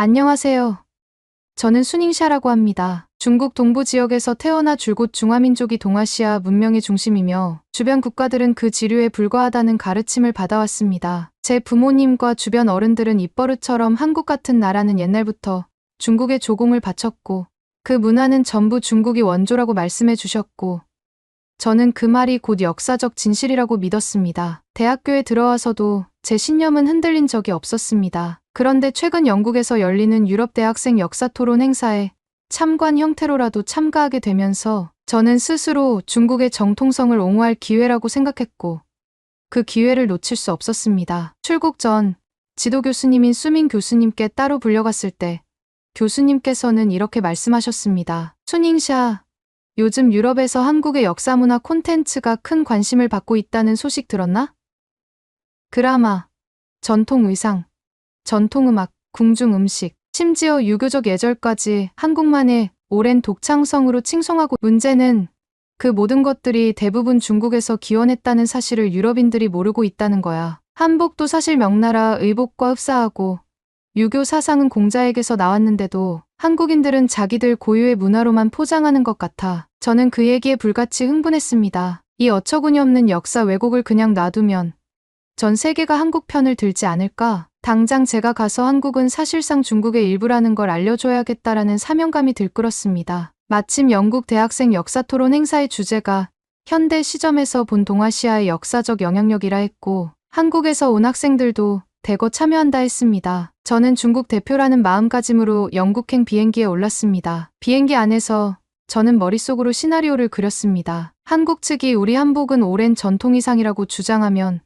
안녕하세요. 저는 수닝샤라고 합니다. 중국 동부 지역에서 태어나 줄곧 중화민족이 동아시아 문명의 중심이며 주변 국가들은 그 지류에 불과하다는 가르침을 받아왔습니다. 제 부모님과 주변 어른들은 입버릇처럼 한국 같은 나라는 옛날부터 중국에 조공을 바쳤고 그 문화는 전부 중국이 원조라고 말씀해 주셨고 저는 그 말이 곧 역사적 진실이라고 믿었습니다. 대학교에 들어와서도 제 신념은 흔들린 적이 없었습니다. 그런데 최근 영국에서 열리는 유럽 대학생 역사 토론 행사에 참관 형태로라도 참가하게 되면서 저는 스스로 중국의 정통성을 옹호할 기회라고 생각했고 그 기회를 놓칠 수 없었습니다. 출국 전 지도 교수님인 수민 교수님께 따로 불려갔을 때 교수님께서는 이렇게 말씀하셨습니다. 수닝샤, 요즘 유럽에서 한국의 역사문화 콘텐츠가 큰 관심을 받고 있다는 소식 들었나? 드라마, 전통 의상, 전통음악, 궁중음식, 심지어 유교적 예절까지 한국만의 오랜 독창성으로 칭송하고 문제는 그 모든 것들이 대부분 중국에서 기원했다는 사실을 유럽인들이 모르고 있다는 거야. 한복도 사실 명나라 의복과 흡사하고 유교 사상은 공자에게서 나왔는데도 한국인들은 자기들 고유의 문화로만 포장하는 것 같아 저는 그 얘기에 불같이 흥분했습니다. 이 어처구니 없는 역사 왜곡을 그냥 놔두면 전 세계가 한국 편을 들지 않을까? 당장 제가 가서 한국은 사실상 중국의 일부라는 걸 알려줘야겠다라는 사명감이 들끓었습니다. 마침 영국 대학생 역사토론 행사의 주제가 현대 시점에서 본 동아시아의 역사적 영향력이라 했고 한국에서 온 학생들도 대거 참여한다 했습니다. 저는 중국 대표라는 마음가짐으로 영국행 비행기에 올랐습니다. 비행기 안에서 저는 머릿속으로 시나리오를 그렸습니다. 한국 측이 우리 한복은 오랜 전통 의상이라고 주장하면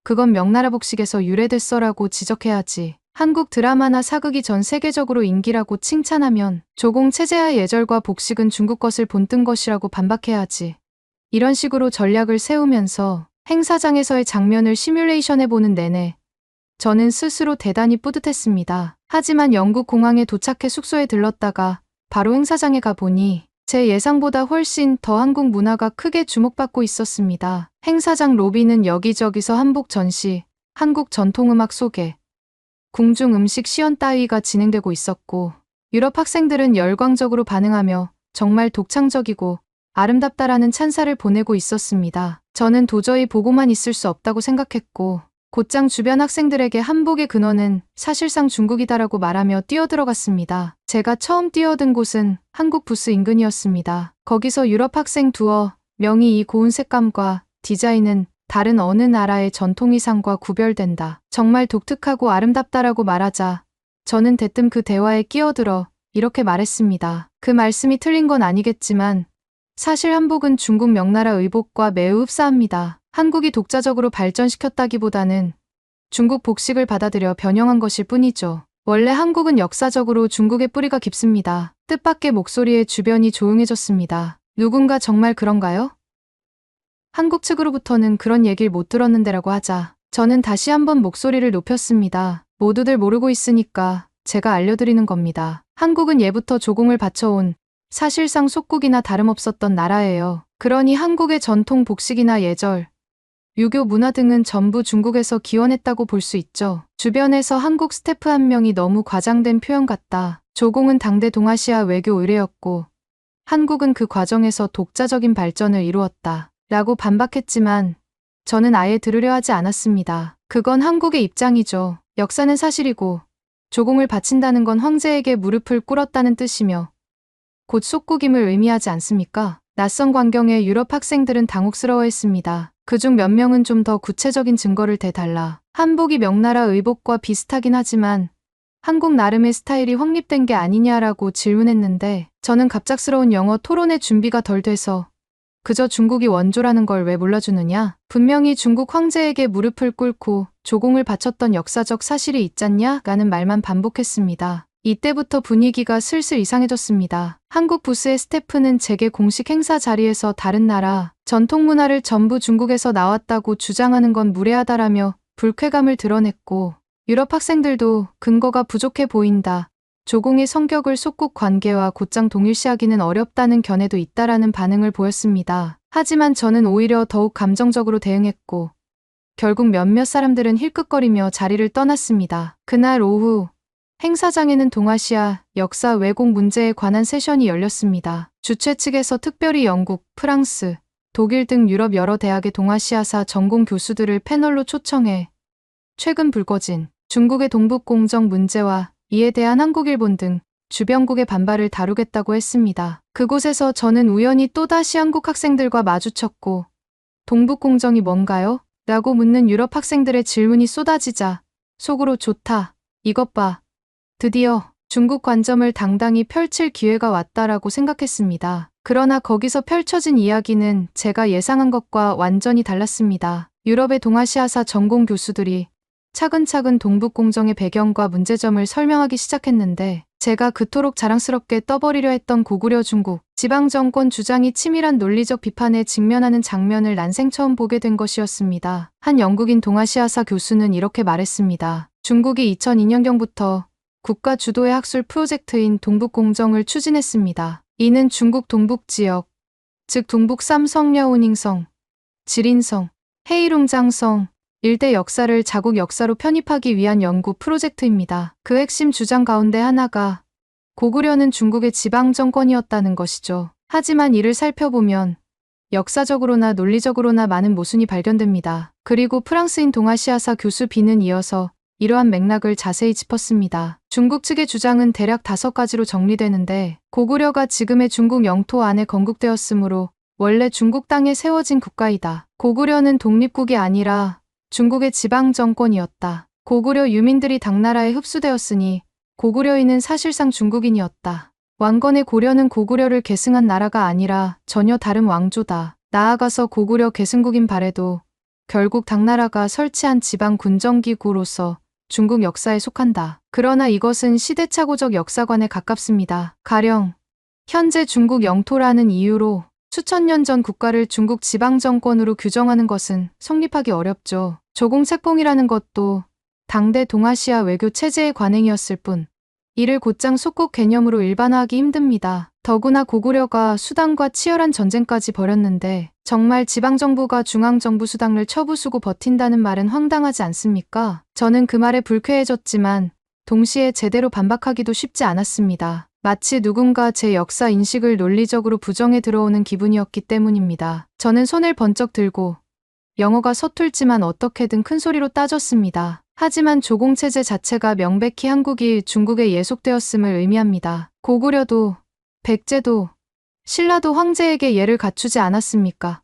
그건 명나라 복식에서 유래됐어라고 지적해야지. 한국 드라마나 사극이 전 세계적으로 인기라고 칭찬하면 조공 체제하의 예절과 복식은 중국 것을 본뜬 것이라고 반박해야지. 이런 식으로 전략을 세우면서 행사장에서의 장면을 시뮬레이션해보는 내내 저는 스스로 대단히 뿌듯했습니다. 하지만 영국 공항에 도착해 숙소에 들렀다가 바로 행사장에 가보니 제 예상보다 훨씬 더 한국 문화가 크게 주목받고 있었습니다. 행사장 로비는 여기저기서 한복 전시, 한국 전통음악 소개, 궁중 음식 시연 따위가 진행되고 있었고 유럽 학생들은 열광적으로 반응하며 정말 독창적이고 아름답다라는 찬사를 보내고 있었습니다. 저는 도저히 보고만 있을 수 없다고 생각했고 곧장 주변 학생들에게 한복의 근원은 사실상 중국이다라고 말하며 뛰어들어갔습니다. 제가 처음 뛰어든 곳은 한국 부스 인근이었습니다. 거기서 유럽 학생 두어 명이 이 고운 색감과 디자인은 다른 어느 나라의 전통 의상과 구별된다. 정말 독특하고 아름답다라고 말하자 저는 대뜸 그 대화에 끼어들어 이렇게 말했습니다. 그 말씀이 틀린 건 아니겠지만 사실 한복은 중국 명나라 의복과 매우 흡사합니다. 한국이 독자적으로 발전시켰다기보다는 중국 복식을 받아들여 변형한 것일 뿐이죠. 원래 한국은 역사적으로 중국의 뿌리가 깊습니다. 뜻밖의 목소리에 주변이 조용해졌습니다. 누군가 정말 그런가요? 한국 측으로부터는 그런 얘기를 못 들었는데라고 하자 저는 다시 한번 목소리를 높였습니다. 모두들 모르고 있으니까 제가 알려드리는 겁니다. 한국은 예부터 조공을 바쳐온 사실상 속국이나 다름없었던 나라예요. 그러니 한국의 전통 복식이나 예절, 유교 문화 등은 전부 중국에서 기원했다고 볼 수 있죠. 주변에서 한국 스태프 한 명이 너무 과장된 표현 같다. 조공은 당대 동아시아 외교 의례였고 한국은 그 과정에서 독자적인 발전을 이루었다. 라고 반박했지만 저는 아예 들으려 하지 않았습니다. 그건 한국의 입장이죠. 역사는 사실이고 조공을 바친다는 건 황제에게 무릎을 꿇었다는 뜻이며 곧 속국임을 의미하지 않습니까? 낯선 광경에 유럽 학생들은 당혹스러워했습니다. 그중 몇 명은 좀 더 구체적인 증거를 대달라. 한복이 명나라 의복과 비슷하긴 하지만 한국 나름의 스타일이 확립된 게 아니냐라고 질문했는데 저는 갑작스러운 영어 토론의 준비가 덜 돼서 그저 중국이 원조라는 걸 왜 몰라주느냐? 분명히 중국 황제에게 무릎을 꿇고 조공을 바쳤던 역사적 사실이 있잖냐? 라는 말만 반복했습니다. 이때부터 분위기가 슬슬 이상해졌습니다. 한국 부스의 스태프는 제게 공식 행사 자리에서 다른 나라, 전통 문화를 전부 중국에서 나왔다고 주장하는 건 무례하다라며 불쾌감을 드러냈고 유럽 학생들도 근거가 부족해 보인다. 조공의 성격을 속국 관계와 곧장 동일시하기는 어렵다는 견해도 있다라는 반응을 보였습니다. 하지만 저는 오히려 더욱 감정적으로 대응했고 결국 몇몇 사람들은 힐끗거리며 자리를 떠났습니다. 그날 오후 행사장에는 동아시아 역사 왜곡 문제에 관한 세션이 열렸습니다. 주최 측에서 특별히 영국, 프랑스, 독일 등 유럽 여러 대학의 동아시아사 전공 교수들을 패널로 초청해 최근 불거진 중국의 동북공정 문제와 이에 대한 한국, 일본 등 주변국의 반발을 다루겠다고 했습니다. 그곳에서 저는 우연히 또다시 한국 학생들과 마주쳤고 동북공정이 뭔가요? 라고 묻는 유럽 학생들의 질문이 쏟아지자 속으로 좋다, 이것 봐. 드디어 중국 관점을 당당히 펼칠 기회가 왔다라고 생각했습니다. 그러나 거기서 펼쳐진 이야기는 제가 예상한 것과 완전히 달랐습니다. 유럽의 동아시아사 전공 교수들이 차근차근 동북공정의 배경과 문제점을 설명하기 시작했는데 제가 그토록 자랑스럽게 떠버리려 했던 고구려 중국 지방정권 주장이 치밀한 논리적 비판에 직면하는 장면을 난생 처음 보게 된 것이었습니다. 한 영국인 동아시아사 교수는 이렇게 말했습니다. 중국이 2002년경부터 국가 주도의 학술 프로젝트인 동북공정을 추진했습니다. 이는 중국 동북지역, 즉 동북 삼성야오닝성, 지린성, 헤이룽장성 일대 역사를 자국 역사로 편입하기 위한 연구 프로젝트입니다. 그 핵심 주장 가운데 하나가 고구려는 중국의 지방정권이었다는 것이죠. 하지만 이를 살펴보면 역사적으로나 논리적으로나 많은 모순이 발견됩니다. 그리고 프랑스인 동아시아사 교수 B는 이어서 이러한 맥락을 자세히 짚었습니다. 중국 측의 주장은 대략 5가지로 정리되는데 고구려가 지금의 중국 영토 안에 건국되었으므로 원래 중국 땅에 세워진 국가이다. 고구려는 독립국이 아니라 중국의 지방정권이었다. 고구려 유민들이 당나라에 흡수되었으니 고구려인은 사실상 중국인이었다. 왕건의 고려는 고구려를 계승한 나라가 아니라 전혀 다른 왕조다. 나아가서 고구려 계승국인 발해도 결국 당나라가 설치한 지방 군정기구로서 중국 역사에 속한다. 그러나 이것은 시대착오적 역사관에 가깝습니다. 가령 현재 중국 영토라는 이유로 수천 년 전 국가를 중국 지방정권으로 규정하는 것은 성립하기 어렵죠. 조공책봉이라는 것도 당대 동아시아 외교 체제의 관행이었을 뿐 이를 곧장 속국 개념으로 일반화하기 힘듭니다. 더구나 고구려가 수당과 치열한 전쟁까지 벌였는데 정말 지방정부가 중앙정부 수당을 쳐부수고 버틴다는 말은 황당하지 않습니까? 저는 그 말에 불쾌해졌지만 동시에 제대로 반박하기도 쉽지 않았습니다. 마치 누군가 제 역사 인식을 논리적으로 부정해 들어오는 기분이었기 때문입니다. 저는 손을 번쩍 들고 영어가 서툴지만 어떻게든 큰 소리로 따졌습니다. 하지만 조공체제 자체가 명백히 한국이 중국에 예속되었음을 의미합니다. 고구려도, 백제도, 신라도 황제에게 예를 갖추지 않았습니까?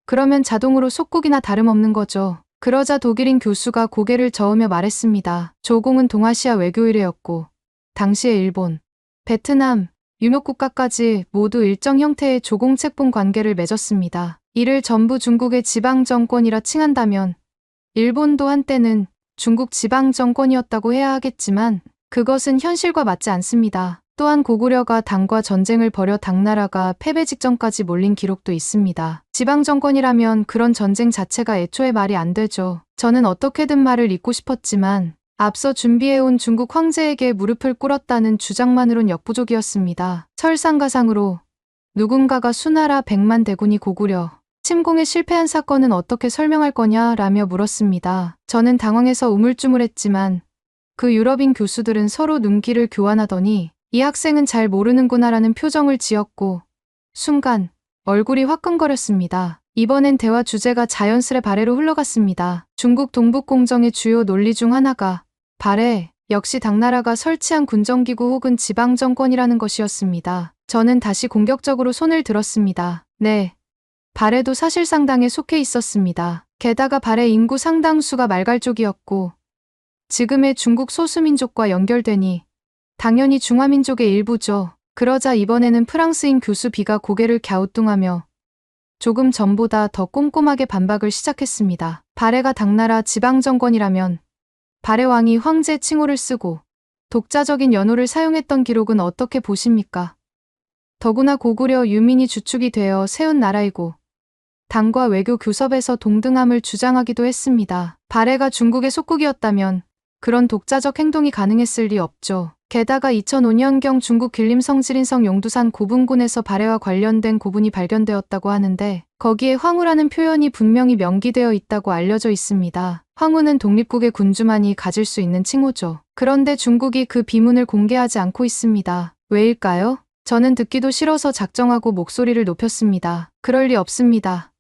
그러면 자동으로 속국이나 다름없는 거죠. 그러자 독일인 교수가 고개를 저으며 말했습니다. 조공은 동아시아 외교 의례였고 당시의 일본, 베트남, 유목국가까지 모두 일정 형태의 조공책봉 관계를 맺었습니다. 이를 전부 중국의 지방정권이라 칭한다면 일본도 한때는 중국 지방정권이었다고 해야 하겠지만 그것은 현실과 맞지 않습니다. 또한 고구려가 당과 전쟁을 벌여 당나라가 패배 직전까지 몰린 기록도 있습니다. 지방정권이라면 그런 전쟁 자체가 애초에 말이 안 되죠. 저는 어떻게든 말을 잇고 싶었지만 앞서 준비해온 중국 황제에게 무릎을 꿇었다는 주장만으론 역부족이었습니다. 설상가상으로 누군가가 수나라 100만 대군이 고구려 침공에 실패한 사건은 어떻게 설명할 거냐 라며 물었습니다. 저는 당황해서 우물쭈물했지만 그 유럽인 교수들은 서로 눈길을 교환하더니 이 학생은 잘 모르는구나라는 표정을 지었고 순간 얼굴이 화끈거렸습니다. 이번엔 대화 주제가 자연스레 발해로 흘러갔습니다. 중국 동북공정의 주요 논리 중 하나가 발해, 역시 당나라가 설치한 군정기구 혹은 지방정권이라는 것이었습니다. 저는 다시 공격적으로 손을 들었습니다. 네. 발해도 사실상당에 속해 있었습니다. 게다가 발해 인구 상당수가 말갈족이었고 지금의 중국 소수민족과 연결되니 당연히 중화민족의 일부죠. 그러자 이번에는 프랑스인 교수 B가 고개를 갸우뚱하며 조금 전보다 더 꼼꼼하게 반박을 시작했습니다. 발해가 당나라 지방정권이라면 발해 왕이 황제 칭호를 쓰고 독자적인 연호를 사용했던 기록은 어떻게 보십니까? 더구나 고구려 유민이 주축이 되어 세운 나라이고 당과 외교 교섭에서 동등함을 주장하기도 했습니다. 발해가 중국의 속국이었다면 그런 독자적 행동이 가능했을 리 없죠. 게다가 2005년경 중국 길림성 지린성 용두산 고분군에서 발해와 관련된 고분이 발견되었다고 하는데 거기에 황후라는 표현이 분명히 명기되어 있다고 알려져 있습니다. 황후는 독립국의 군주만이 가질 수 있는 칭호죠. 그런데 중국이 그 비문을 공개하지 않고 있습니다. 왜일까요? 저는 듣기도 싫어서 작정하고 목소리를 높였습니다. 그럴 리 없습니다.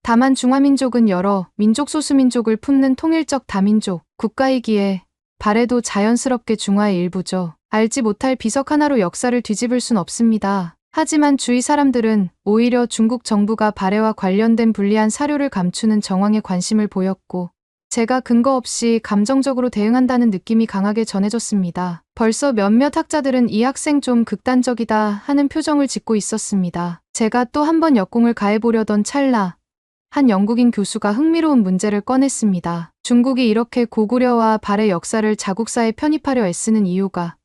다만 중화민족은 여러 민족 소수민족을 품는 통일적 다민족 국가이기에 발해도 자연스럽게 중화의 일부죠. 알지 못할 비석 하나로 역사를 뒤집을 순 없습니다. 하지만 주위 사람들은 오히려 중국 정부가 발해와 관련된 불리한 사료를 감추는 정황에 관심을 보였고 제가 근거 없이 감정적으로 대응한다는 느낌이 강하게 전해졌습니다. 벌써 몇몇 학자들은 이 학생 좀 극단적이다 하는 표정을 짓고 있었습니다. 제가 또 한 번 역공을 가해보려던 찰나 한 영국인 교수가 흥미로운 문제를 꺼냈습니다. 중국이 이렇게 고구려와 발해 역사를 자국사에 편입하려 애쓰는 이유가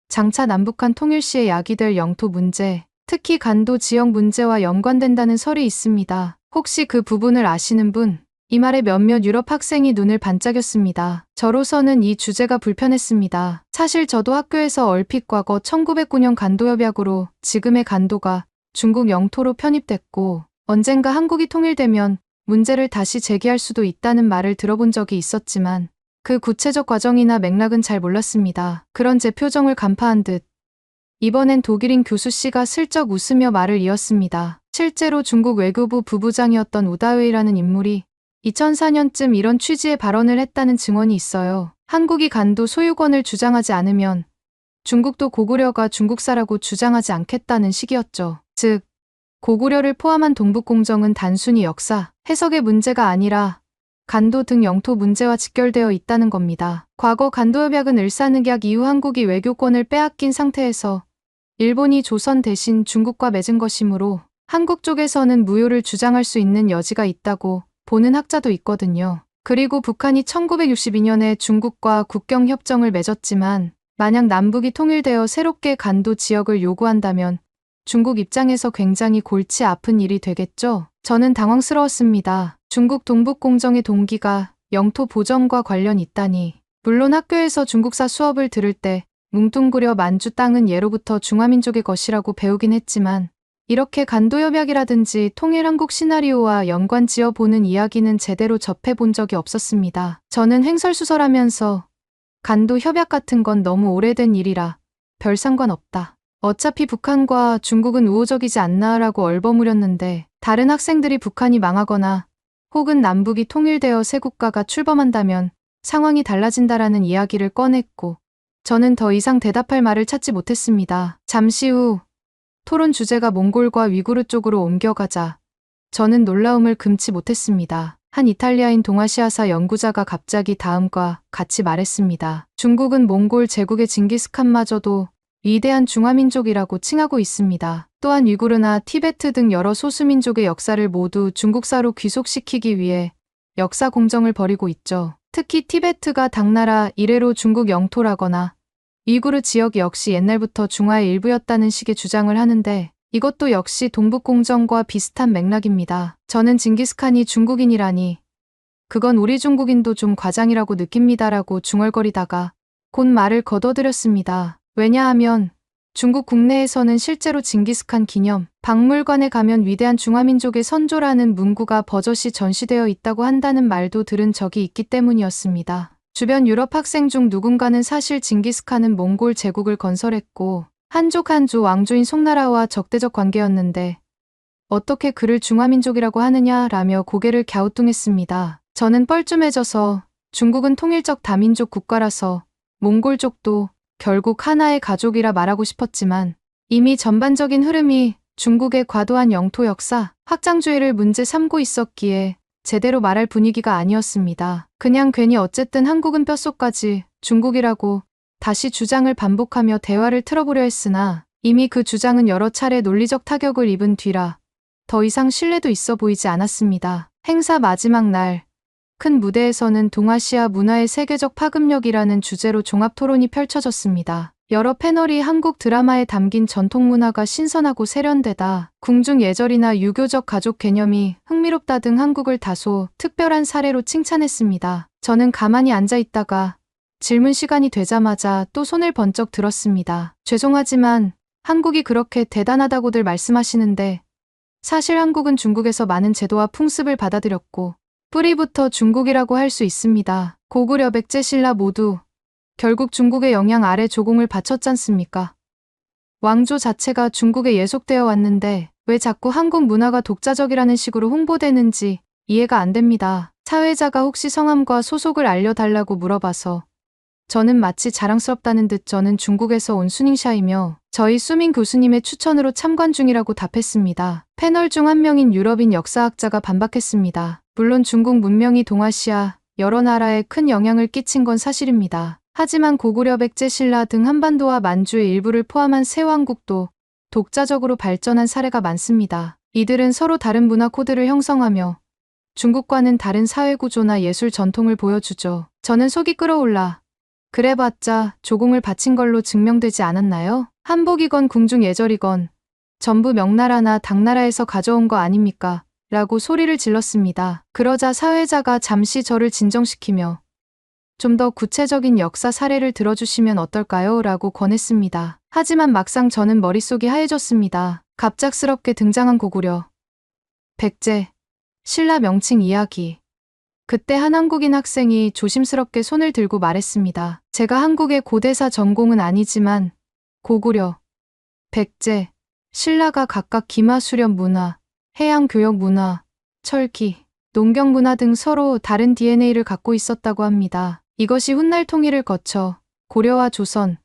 장차 남북한 통일 시에 야기될 영토 문제, 특히 간도 지역 문제와 연관된다는 설이 있습니다. 혹시 그 부분을 아시는 분? 이 말에 몇몇 유럽 학생이 눈을 반짝였습니다. 저로서는 이 주제가 불편했습니다. 사실 저도 학교에서 얼핏 과거 1909년 간도협약으로 지금의 간도가 중국 영토로 편입됐고 언젠가 한국이 통일되면 문제를 다시 제기할 수도 있다는 말을 들어본 적이 있었지만 그 구체적 과정이나 맥락은 잘 몰랐습니다. 그런 제 표정을 간파한 듯 이번엔 독일인 교수 씨가 슬쩍 웃으며 말을 이었습니다. 실제로 중국 외교부 부부장이었던 우다웨이라는 인물이 2004년쯤 이런 취지의 발언을 했다는 증언이 있어요. 한국이 간도 소유권을 주장하지 않으면 중국도 고구려가 중국사라고 주장하지 않겠다는 식이었죠. 즉, 고구려를 포함한 동북공정은 단순히 역사, 해석의 문제가 아니라 간도 등 영토 문제와 직결되어 있다는 겁니다. 과거 간도협약은 을사늑약 이후 한국이 외교권을 빼앗긴 상태에서 일본이 조선 대신 중국과 맺은 것이므로 한국 쪽에서는 무효를 주장할 수 있는 여지가 있다고 보는 학자도 있거든요. 그리고 북한이 1962년에 중국과 국경협정을 맺었지만 만약 남북이 통일되어 새롭게 간도 지역을 요구한다면 중국 입장에서 굉장히 골치 아픈 일이 되겠죠? 저는 당황스러웠습니다. 중국 동북공정의 동기가 영토 보전과 관련 있다니. 물론 학교에서 중국사 수업을 들을 때 뭉뚱그려 만주 땅은 예로부터 중화민족의 것이라고 배우긴 했지만 이렇게 간도협약이라든지 통일한국 시나리오와 연관 지어보는 이야기는 제대로 접해본 적이 없었습니다. 저는 횡설수설하면서 간도협약 같은 건 너무 오래된 일이라 별 상관없다. 어차피 북한과 중국은 우호적이지 않나라고 얼버무렸는데 다른 학생들이 북한이 망하거나 혹은 남북이 통일되어 새 국가가 출범한다면 상황이 달라진다라는 이야기를 꺼냈고 저는 더 이상 대답할 말을 찾지 못했습니다. 잠시 후 토론 주제가 몽골과 위구르 쪽으로 옮겨가자 저는 놀라움을 금치 못했습니다. 한 이탈리아인 동아시아사 연구자가 갑자기 다음과 같이 말했습니다. 중국은 몽골 제국의 징기스칸마저도 위대한 중화민족이라고 칭하고 있습니다. 또한 위구르나 티베트 등 여러 소수민족의 역사를 모두 중국사로 귀속시키기 위해 역사 공정을 벌이고 있죠. 특히 티베트가 당나라 이래로 중국 영토라거나 위구르 지역 역시 옛날부터 중화의 일부였다는 식의 주장을 하는데 이것도 역시 동북공정과 비슷한 맥락입니다. 저는 징기스칸이 중국인이라니 그건 우리 중국인도 좀 과장이라고 느낍니다라고 중얼거리다가 곧 말을 거둬들였습니다. 왜냐하면 중국 국내에서는 실제로 징기스칸 기념 박물관에 가면 위대한 중화민족의 선조라는 문구가 버젓이 전시되어 있다고 한다는 말도 들은 적이 있기 때문이었습니다. 주변 유럽 학생 중 누군가는 사실 징기스칸은 몽골 제국을 건설했고 한족 한조 왕조인 송나라와 적대적 관계였는데 어떻게 그를 중화민족이라고 하느냐라며 고개를 갸우뚱했습니다. 저는 뻘쭘해져서 중국은 통일적 다민족 국가라서 몽골 쪽도 결국 하나의 가족이라 말하고 싶었지만 이미 전반적인 흐름이 중국의 과도한 영토 역사, 확장주의를 문제 삼고 있었기에 제대로 말할 분위기가 아니었습니다. 그냥 괜히 어쨌든 한국은 뼛속까지 중국이라고 다시 주장을 반복하며 대화를 틀어보려 했으나 이미 그 주장은 여러 차례 논리적 타격을 입은 뒤라 더 이상 신뢰도 있어 보이지 않았습니다. 행사 마지막 날 큰 무대에서는 동아시아 문화의 세계적 파급력이라는 주제로 종합 토론이 펼쳐졌습니다. 여러 패널이 한국 드라마에 담긴 전통 문화가 신선하고 세련되다, 궁중 예절이나 유교적 가족 개념이 흥미롭다 등 한국을 다소 특별한 사례로 칭찬했습니다. 저는 가만히 앉아 있다가 질문 시간이 되자마자 또 손을 번쩍 들었습니다. 죄송하지만 한국이 그렇게 대단하다고들 말씀하시는데 사실 한국은 중국에서 많은 제도와 풍습을 받아들였고 뿌리부터 중국이라고 할 수 있습니다. 고구려, 백제, 신라 모두 결국 중국의 영향 아래 조공을 바쳤잖습니까? 왕조 자체가 중국에 예속되어 왔는데 왜 자꾸 한국 문화가 독자적이라는 식으로 홍보되는지 이해가 안 됩니다. 사회자가 혹시 성함과 소속을 알려달라고 물어봐서 저는 마치 자랑스럽다는 듯 저는 중국에서 온 수닝샤이며 저희 수민 교수님의 추천으로 참관 중이라고 답했습니다. 패널 중 한 명인 유럽인 역사학자가 반박했습니다. 물론 중국 문명이 동아시아 여러 나라에 큰 영향을 끼친 건 사실입니다. 하지만 고구려, 백제, 신라 등 한반도와 만주의 일부를 포함한 새 왕국도 독자적으로 발전한 사례가 많습니다. 이들은 서로 다른 문화 코드를 형성하며 중국과는 다른 사회구조나 예술 전통을 보여주죠. 저는 속이 끓어올라 그래봤자 조공을 바친 걸로 증명되지 않았나요? 한복이건 궁중 예절이건 전부 명나라나 당나라에서 가져온 거 아닙니까? 라고 소리를 질렀습니다. 그러자 사회자가 잠시 저를 진정시키며 좀 더 구체적인 역사 사례를 들어주시면 어떨까요? 라고 권했습니다. 하지만 막상 저는 머릿속이 하얘졌습니다. 갑작스럽게 등장한 고구려, 백제, 신라 명칭 이야기. 그때 한 한국인 학생이 조심스럽게 손을 들고 말했습니다. 제가 한국의 고대사 전공은 아니지만 고구려, 백제, 신라가 각각 기마수련 문화, 해양교역 문화, 철기, 농경 문화 등 서로 다른 DNA를 갖고 있었다고 합니다. 이것이 훗날 통일을 거쳐 고려와 조선,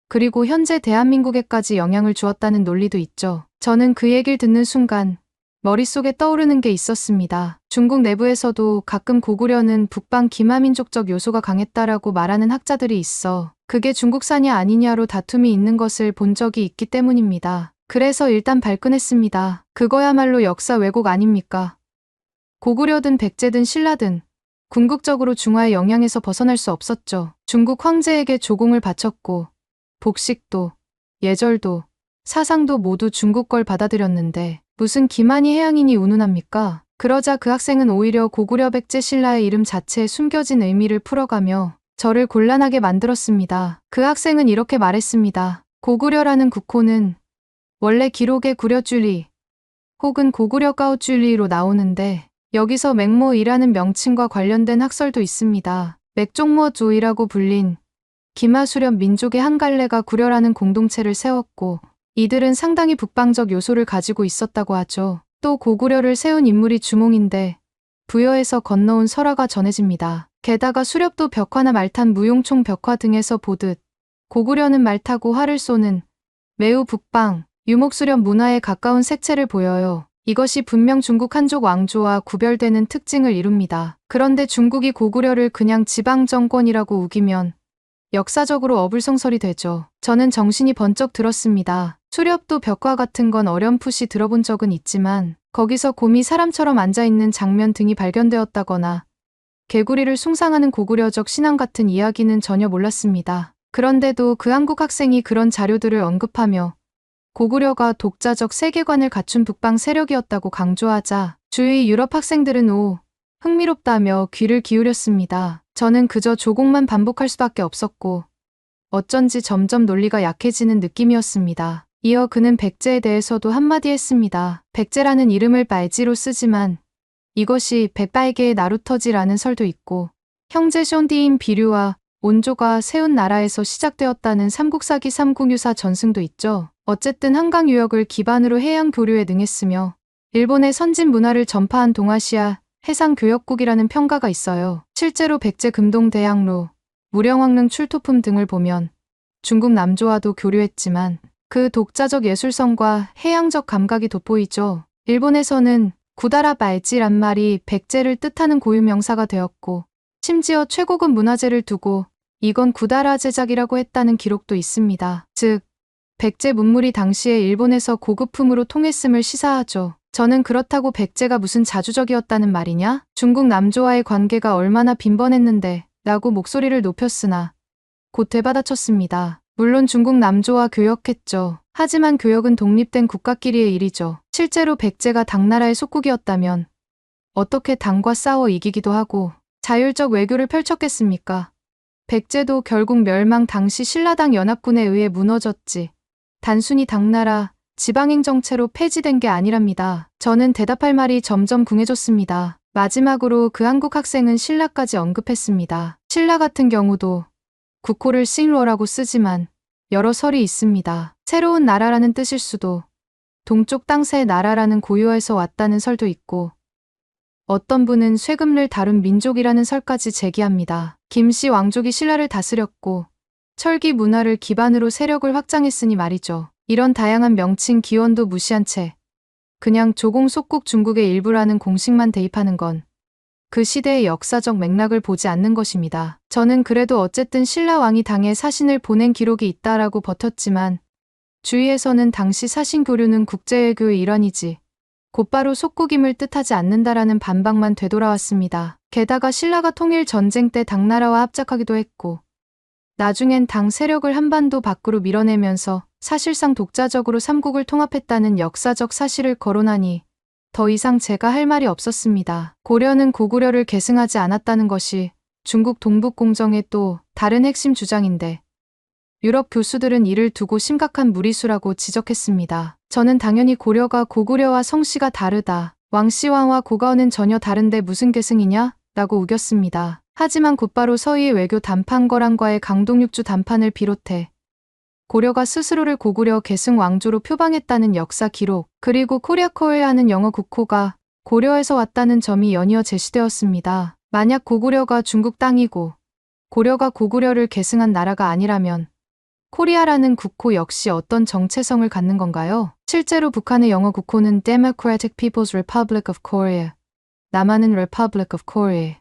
그리고 현재 대한민국에까지 영향을 주었다는 논리도 있죠. 저는 그 얘기를 듣는 순간 머릿속에 떠오르는 게 있었습니다. 중국 내부에서도 가끔 고구려는 북방 기마민족적 요소가 강했다라고 말하는 학자들이 있어 그게 중국산이 아니냐로 다툼이 있는 것을 본 적이 있기 때문입니다. 그래서 일단 발끈했습니다. 그거야말로 역사 왜곡 아닙니까? 고구려든 백제든 신라든 궁극적으로 중화의 영향에서 벗어날 수 없었죠. 중국 황제에게 조공을 바쳤고 복식도, 예절도, 사상도 모두 중국 걸 받아들였는데 무슨 기만이 해양인이 운운합니까? 그러자 그 학생은 오히려 고구려, 백제, 신라의 이름 자체에 숨겨진 의미를 풀어가며 저를 곤란하게 만들었습니다. 그 학생은 이렇게 말했습니다. 고구려라는 국호는 원래 기록의 구려줄리 혹은 고구려 까오줄리로 나오는데 여기서 맹모이라는 명칭과 관련된 학설도 있습니다. 맥종모조이라고 불린 기마수련 민족의 한 갈래가 구려라는 공동체를 세웠고 이들은 상당히 북방적 요소를 가지고 있었다고 하죠. 또 고구려를 세운 인물이 주몽인데 부여에서 건너온 설화가 전해집니다. 게다가 수렵도 벽화나 말탄 무용총 벽화 등에서 보듯 고구려는 말 타고 활을 쏘는 매우 북방, 유목수련 문화에 가까운 색채를 보여요. 이것이 분명 중국 한족 왕조와 구별되는 특징을 이룹니다. 그런데 중국이 고구려를 그냥 지방정권이라고 우기면 역사적으로 어불성설이 되죠. 저는 정신이 번쩍 들었습니다. 수렵도 벽화 같은 건 어렴풋이 들어본 적은 있지만 거기서 곰이 사람처럼 앉아있는 장면 등이 발견되었다거나 개구리를 숭상하는 고구려적 신앙 같은 이야기는 전혀 몰랐습니다. 그런데도 그 한국 학생이 그런 자료들을 언급하며 고구려가 독자적 세계관을 갖춘 북방 세력이었다고 강조하자 주위 유럽 학생들은 흥미롭다며 귀를 기울였습니다. 저는 그저 조공만 반복할 수밖에 없었고 어쩐지 점점 논리가 약해지는 느낌이었습니다. 이어 그는 백제에 대해서도 한마디 했습니다. 백제라는 이름을 빨지로 쓰지만 이것이 백발개의 나루터지라는 설도 있고 형제 숀디인 비류와 온조가 세운 나라에서 시작되었다는 삼국사기 삼국유사 전승도 있죠. 어쨌든 한강 유역을 기반으로 해양 교류에 능했으며 일본의 선진 문화를 전파한 동아시아 해상교역국이라는 평가가 있어요. 실제로 백제 금동대항로, 무령왕릉 출토품 등을 보면 중국 남조와도 교류했지만 그 독자적 예술성과 해양적 감각이 돋보이죠. 일본에서는 구다라 말지란 말이 백제를 뜻하는 고유명사가 되었고 심지어 최고급 문화재를 두고 이건 구다라 제작이라고 했다는 기록도 있습니다. 즉, 백제 문물이 당시에 일본에서 고급품으로 통했음을 시사하죠. 저는 그렇다고 백제가 무슨 자주적이었다는 말이냐? 중국 남조와의 관계가 얼마나 빈번했는데 라고 목소리를 높였으나 곧 되받아쳤습니다. 물론 중국 남조와 교역했죠. 하지만 교역은 독립된 국가끼리의 일이죠. 실제로 백제가 당나라의 속국이었다면 어떻게 당과 싸워 이기기도 하고 자율적 외교를 펼쳤겠습니까? 백제도 결국 멸망 당시 신라당 연합군에 의해 무너졌지. 단순히 당나라, 지방행정체로 폐지된 게 아니랍니다. 저는 대답할 말이 점점 궁해졌습니다. 마지막으로 그 한국 학생은 신라까지 언급했습니다. 신라 같은 경우도 국호를 싱로라고 쓰지만 여러 설이 있습니다. 새로운 나라라는 뜻일 수도, 동쪽 땅새의 나라라는 고유어에서 왔다는 설도 있고, 어떤 분은 쇠금을 다룬 민족이라는 설까지 제기합니다. 김씨 왕족이 신라를 다스렸고 철기 문화를 기반으로 세력을 확장했으니 말이죠. 이런 다양한 명칭 기원도 무시한 채 그냥 조공속국 중국의 일부라는 공식만 대입하는 건 그 시대의 역사적 맥락을 보지 않는 것입니다. 저는 그래도 어쨌든 신라 왕이 당에 사신을 보낸 기록이 있다라고 버텼지만 주위에서는 당시 사신 교류는 국제외교의 일환이지 곧바로 속국임을 뜻하지 않는다라는 반박만 되돌아왔습니다. 게다가 신라가 통일 전쟁 때 당나라와 합작하기도 했고 나중엔 당 세력을 한반도 밖으로 밀어내면서 사실상 독자적으로 삼국을 통합했다는 역사적 사실을 거론하니 더 이상 제가 할 말이 없었습니다. 고려는 고구려를 계승하지 않았다는 것이 중국 동북공정의 또 다른 핵심 주장인데 유럽 교수들은 이를 두고 심각한 무리수라고 지적했습니다. 저는 당연히 고려가 고구려와 성씨가 다르다. 왕씨왕과 고가원은 전혀 다른데 무슨 계승이냐? 라고 우겼습니다. 하지만 곧바로 서희의 외교 담판 거란과의 강동육주 담판을 비롯해 고려가 스스로를 고구려 계승 왕조로 표방했다는 역사 기록, 그리고 코리아코어라는 영어 국호가 고려에서 왔다는 점이 연이어 제시되었습니다. 만약 고구려가 중국 땅이고 고려가 고구려를 계승한 나라가 아니라면 코리아라는 국호 역시 어떤 정체성을 갖는 건가요? 실제로 북한의 영어 국호는 Democratic People's Republic of Korea, 남한은 Republic of Korea.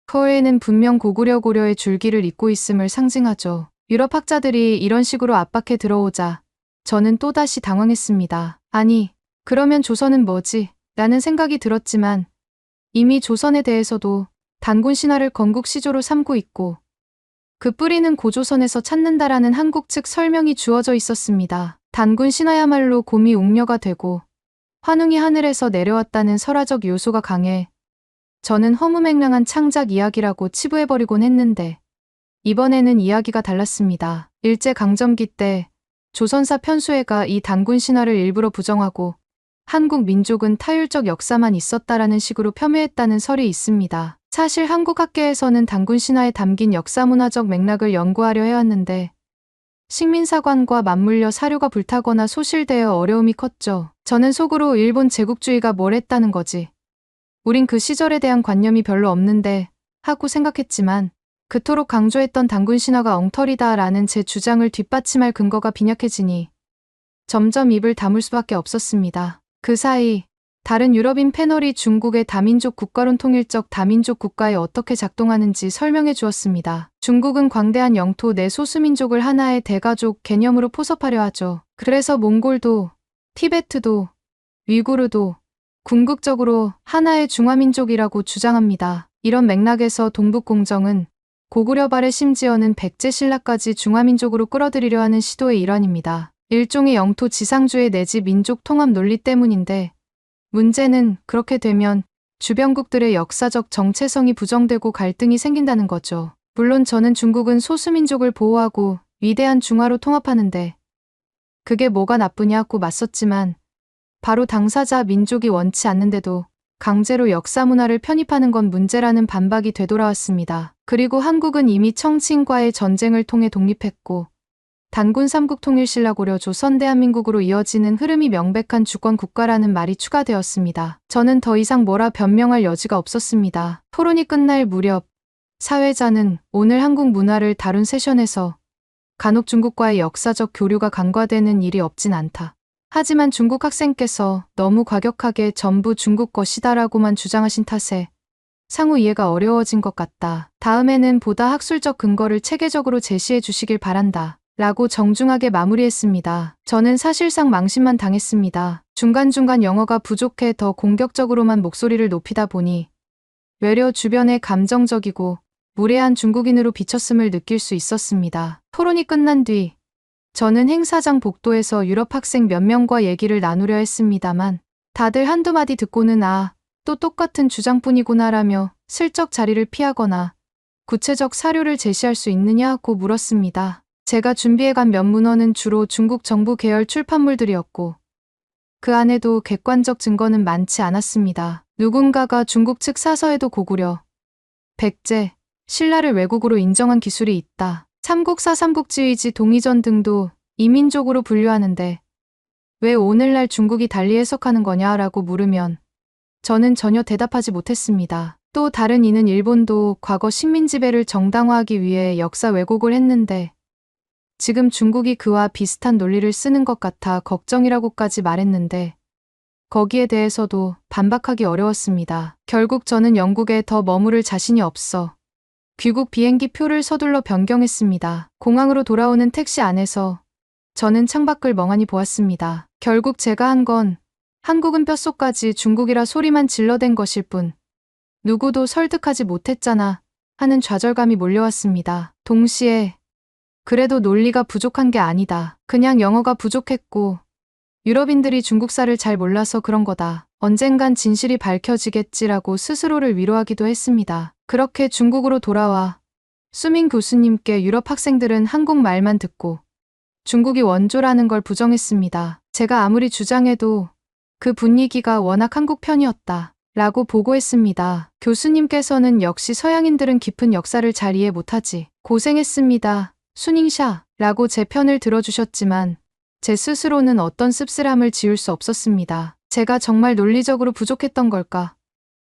코리아는 분명 고구려의 줄기를 잇고 있음을 상징하죠. 유럽 학자들이 이런 식으로 압박해 들어오자 저는 또다시 당황했습니다. 아니, 그러면 조선은 뭐지? 라는 생각이 들었지만 이미 조선에 대해서도 단군 신화를 건국 시조로 삼고 있고 그 뿌리는 고조선에서 찾는다라는 한국 측 설명이 주어져 있었습니다. 단군 신화야말로 곰이 웅녀가 되고 환웅이 하늘에서 내려왔다는 설화적 요소가 강해 저는 허무맹랑한 창작 이야기라고 치부해버리곤 했는데 이번에는 이야기가 달랐습니다. 일제강점기 때 조선사 편수회가 이 단군 신화를 일부러 부정하고 한국 민족은 타율적 역사만 있었다라는 식으로 폄훼했다는 설이 있습니다. 사실 한국 학계에서는 단군 신화에 담긴 역사문화적 맥락을 연구하려 해왔는데 식민사관과 맞물려 사료가 불타거나 소실되어 어려움이 컸죠. 저는 속으로 일본 제국주의가 뭘 했다는 거지. 우린 그 시절에 대한 관념이 별로 없는데 하고 생각했지만 그토록 강조했던 단군 신화가 엉터리다라는 제 주장을 뒷받침할 근거가 빈약해지니 점점 입을 다물 수밖에 없었습니다. 그 사이 다른 유럽인 패널이 중국의 다민족 국가론 통일적 다민족 국가에 어떻게 작동하는지 설명해 주었습니다. 중국은 광대한 영토 내 소수민족을 하나의 대가족 개념으로 포섭하려 하죠. 그래서 몽골도, 티베트도, 위구르도 궁극적으로 하나의 중화민족이라고 주장합니다. 이런 맥락에서 동북공정은 고구려 발에 심지어는 백제신라까지 중화민족으로 끌어들이려 하는 시도의 일환입니다. 일종의 영토 지상주의 내지 민족 통합 논리 때문인데 문제는 그렇게 되면 주변국들의 역사적 정체성이 부정되고 갈등이 생긴다는 거죠. 물론 저는 중국은 소수민족을 보호하고 위대한 중화로 통합하는데 그게 뭐가 나쁘냐고 맞섰지만 바로 당사자 민족이 원치 않는데도 강제로 역사문화를 편입하는 건 문제라는 반박이 되돌아왔습니다. 그리고 한국은 이미 청친과의 전쟁을 통해 독립했고 단군 삼국 통일 신라 고려 조선 대한민국으로 이어지는 흐름이 명백한 주권 국가라는 말이 추가되었습니다. 저는 더 이상 뭐라 변명할 여지가 없었습니다. 토론이 끝날 무렵 사회자는 오늘 한국 문화를 다룬 세션에서 간혹 중국과의 역사적 교류가 간과되는 일이 없진 않다. 하지만 중국 학생께서 너무 과격하게 전부 중국 것이다라고만 주장하신 탓에 상호 이해가 어려워진 것 같다. 다음에는 보다 학술적 근거를 체계적으로 제시해 주시길 바란다. 라고 정중하게 마무리했습니다. 저는 사실상 망신만 당했습니다. 중간중간 영어가 부족해 더 공격적으로만 목소리를 높이다 보니 외려 주변에 감정적이고 무례한 중국인으로 비쳤음을 느낄 수 있었습니다. 토론이 끝난 뒤 저는 행사장 복도에서 유럽 학생 몇 명과 얘기를 나누려 했습니다만 다들 한두 마디 듣고는 또 똑같은 주장뿐이구나라며 슬쩍 자리를 피하거나 구체적 사료를 제시할 수 있느냐고 물었습니다. 제가 준비해간 몇 문헌은 주로 중국 정부 계열 출판물들이었고 그 안에도 객관적 증거는 많지 않았습니다. 누군가가 중국 측 사서에도 고구려, 백제, 신라를 외국으로 인정한 기술이 있다. 삼국사 삼국지의지 동이전 등도 이민족으로 분류하는데 왜 오늘날 중국이 달리 해석하는 거냐라고 물으면 저는 전혀 대답하지 못했습니다. 또 다른 이는 일본도 과거 식민 지배를 정당화하기 위해 역사 왜곡을 했는데 지금 중국이 그와 비슷한 논리를 쓰는 것 같아 걱정이라고까지 말했는데 거기에 대해서도 반박하기 어려웠습니다. 결국 저는 영국에 더 머무를 자신이 없어 귀국 비행기 표를 서둘러 변경했습니다. 공항으로 돌아오는 택시 안에서 저는 창밖을 멍하니 보았습니다. 결국 제가 한 건 한국은 뼛속까지 중국이라 소리만 질러댄 것일 뿐 누구도 설득하지 못했잖아 하는 좌절감이 몰려왔습니다. 동시에 그래도 논리가 부족한 게 아니다. 그냥 영어가 부족했고 유럽인들이 중국사를 잘 몰라서 그런 거다. 언젠간 진실이 밝혀지겠지라고 스스로를 위로하기도 했습니다. 그렇게 중국으로 돌아와 수민 교수님께 유럽 학생들은 한국말만 듣고 중국이 원조라는 걸 부정했습니다. 제가 아무리 주장해도 그 분위기가 워낙 한국 편이었다. 라고 보고했습니다. 교수님께서는 역시 서양인들은 깊은 역사를 잘 이해 못하지. 고생했습니다. 수닝샤 라고 제 편을 들어주셨지만 제 스스로는 어떤 씁쓸함을 지울 수 없었습니다. 제가 정말 논리적으로 부족했던 걸까?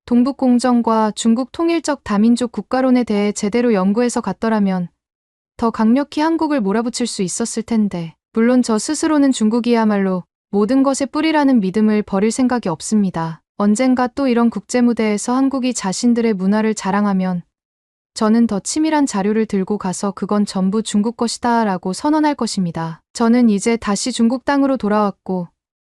동북공정과 중국 통일적 다민족 국가론에 대해 제대로 연구해서 갔더라면 더 강력히 한국을 몰아붙일 수 있었을 텐데 물론 저 스스로는 중국이야말로 모든 것의 뿌리라는 믿음을 버릴 생각이 없습니다. 언젠가 또 이런 국제무대에서 한국이 자신들의 문화를 자랑하면 저는 더 치밀한 자료를 들고 가서 그건 전부 중국 것이다 라고 선언할 것입니다. 저는 이제 다시 중국 땅으로 돌아왔고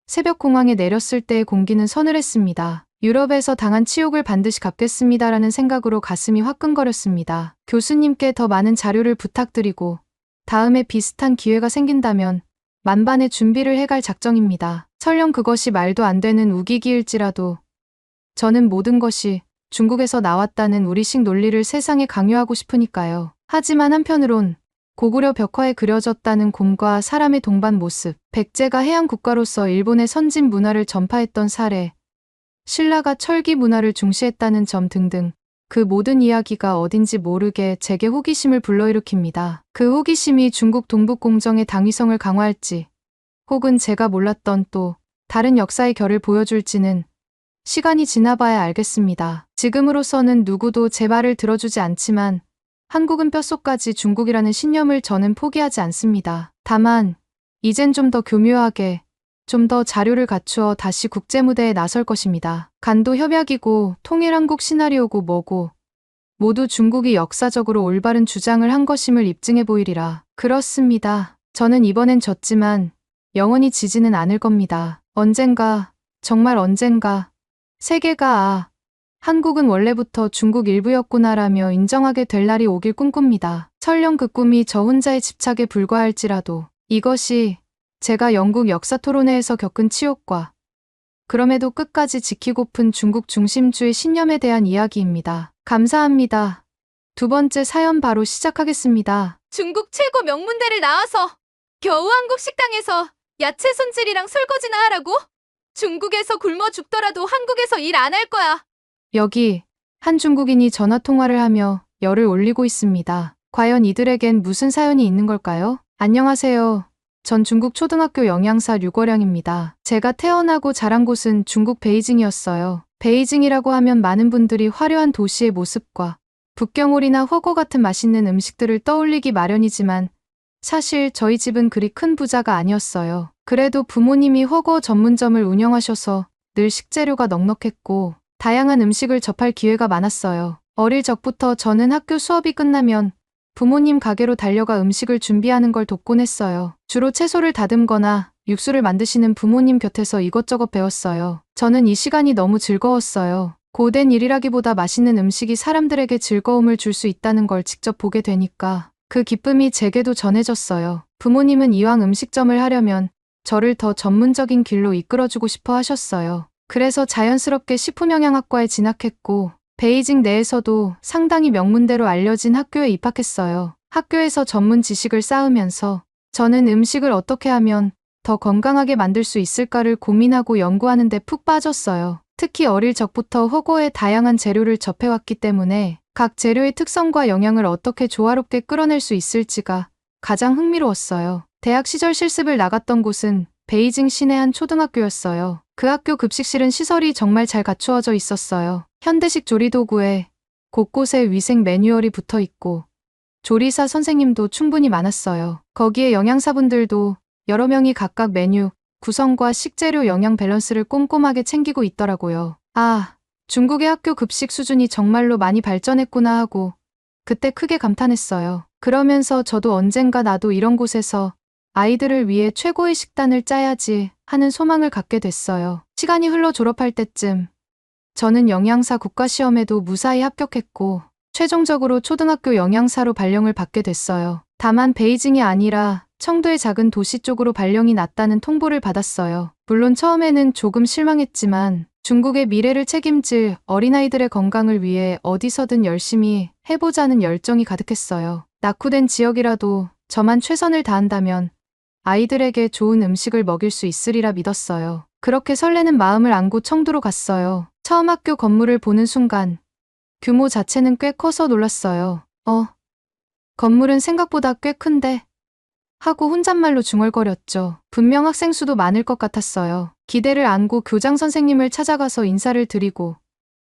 새벽 공항에 내렸을 때의 공기는 서늘했습니다. 유럽에서 당한 치욕을 반드시 갚겠습니다라는 생각으로 가슴이 화끈거렸습니다. 교수님께 더 많은 자료를 부탁드리고 다음에 비슷한 기회가 생긴다면 만반의 준비를 해갈 작정입니다. 설령 그것이 말도 안 되는 우기기일지라도 저는 모든 것이 중국에서 나왔다는 우리식 논리를 세상에 강요하고 싶으니까요. 하지만 한편으론 고구려 벽화에 그려졌다는 곰과 사람의 동반 모습, 백제가 해양 국가로서 일본의 선진 문화를 전파했던 사례, 신라가 철기 문화를 중시했다는 점 등등 그 모든 이야기가 어딘지 모르게 제게 호기심을 불러일으킵니다. 그 호기심이 중국 동북공정의 당위성을 강화할지 혹은 제가 몰랐던 또 다른 역사의 결을 보여줄지는 시간이 지나봐야 알겠습니다. 지금으로서는 누구도 제 말을 들어주지 않지만 한국은 뼛속까지 중국이라는 신념을 저는 포기하지 않습니다. 다만 이젠 좀 더 교묘하게 좀 더 자료를 갖추어 다시 국제무대에 나설 것입니다. 간도 협약이고 통일한국 시나리오고 뭐고 모두 중국이 역사적으로 올바른 주장을 한 것임을 입증해 보이리라. 그렇습니다. 저는 이번엔 졌지만 영원히 지지는 않을 겁니다. 언젠가, 정말 언젠가 세계가 한국은 원래부터 중국 일부였구나라며 인정하게 될 날이 오길 꿈꿉니다. 설령 그 꿈이 저 혼자의 집착에 불과할지라도 이것이 제가 영국 역사 토론회에서 겪은 치욕과 그럼에도 끝까지 지키고픈 중국 중심주의 신념에 대한 이야기입니다. 감사합니다. 두 번째 사연 바로 시작하겠습니다. 중국 최고 명문대를 나와서 겨우 한국 식당에서 야채 손질이랑 설거지나 하라고? 중국에서 굶어 죽더라도 한국에서 일 안 할 거야. 여기 한 중국인이 전화 통화를 하며 열을 올리고 있습니다. 과연 이들에겐 무슨 사연이 있는 걸까요? 안녕하세요. 전 중국 초등학교 영양사 류거량입니다. 제가 태어나고 자란 곳은 중국 베이징이었어요. 베이징이라고 하면 많은 분들이 화려한 도시의 모습과 북경오리나 훠궈 같은 맛있는 음식들을 떠올리기 마련이지만 사실 저희 집은 그리 큰 부자가 아니었어요. 그래도 부모님이 훠궈 전문점을 운영하셔서 늘 식재료가 넉넉했고 다양한 음식을 접할 기회가 많았어요. 어릴 적부터 저는 학교 수업이 끝나면 부모님 가게로 달려가 음식을 준비하는 걸 돕곤 했어요. 주로 채소를 다듬거나 육수를 만드시는 부모님 곁에서 이것저것 배웠어요. 저는 이 시간이 너무 즐거웠어요. 고된 일이라기보다 맛있는 음식이 사람들에게 즐거움을 줄 수 있다는 걸 직접 보게 되니까 그 기쁨이 제게도 전해졌어요. 부모님은 이왕 음식점을 하려면 저를 더 전문적인 길로 이끌어주고 싶어 하셨어요. 그래서 자연스럽게 식품영양학과에 진학했고 베이징 내에서도 상당히 명문대로 알려진 학교에 입학했어요. 학교에서 전문 지식을 쌓으면서 저는 음식을 어떻게 하면 더 건강하게 만들 수 있을까를 고민하고 연구하는 데 푹 빠졌어요. 특히 어릴 적부터 허거의 다양한 재료를 접해왔기 때문에 각 재료의 특성과 영양을 어떻게 조화롭게 끌어낼 수 있을지가 가장 흥미로웠어요. 대학 시절 실습을 나갔던 곳은 베이징 시내 한 초등학교였어요. 그 학교 급식실은 시설이 정말 잘 갖추어져 있었어요. 현대식 조리도구에 곳곳에 위생 매뉴얼이 붙어 있고 조리사 선생님도 충분히 많았어요. 거기에 영양사분들도 여러 명이 각각 메뉴, 구성과 식재료 영양 밸런스를 꼼꼼하게 챙기고 있더라고요. 아, 중국의 학교 급식 수준이 정말로 많이 발전했구나 하고 그때 크게 감탄했어요. 그러면서 저도 언젠가 나도 이런 곳에서 아이들을 위해 최고의 식단을 짜야지 하는 소망을 갖게 됐어요. 시간이 흘러 졸업할 때쯤 저는 영양사 국가시험에도 무사히 합격했고 최종적으로 초등학교 영양사로 발령을 받게 됐어요. 다만 베이징이 아니라 청도의 작은 도시 쪽으로 발령이 났다는 통보를 받았어요. 물론 처음에는 조금 실망했지만 중국의 미래를 책임질 어린아이들의 건강을 위해 어디서든 열심히 해보자는 열정이 가득했어요. 낙후된 지역이라도 저만 최선을 다한다면 아이들에게 좋은 음식을 먹일 수 있으리라 믿었어요. 그렇게 설레는 마음을 안고 청도로 갔어요. 처음 학교 건물을 보는 순간 규모 자체는 꽤 커서 놀랐어요. 건물은 생각보다 꽤 큰데 하고 혼잣말로 중얼거렸죠. 분명 학생 수도 많을 것 같았어요. 기대를 안고 교장 선생님을 찾아가서 인사를 드리고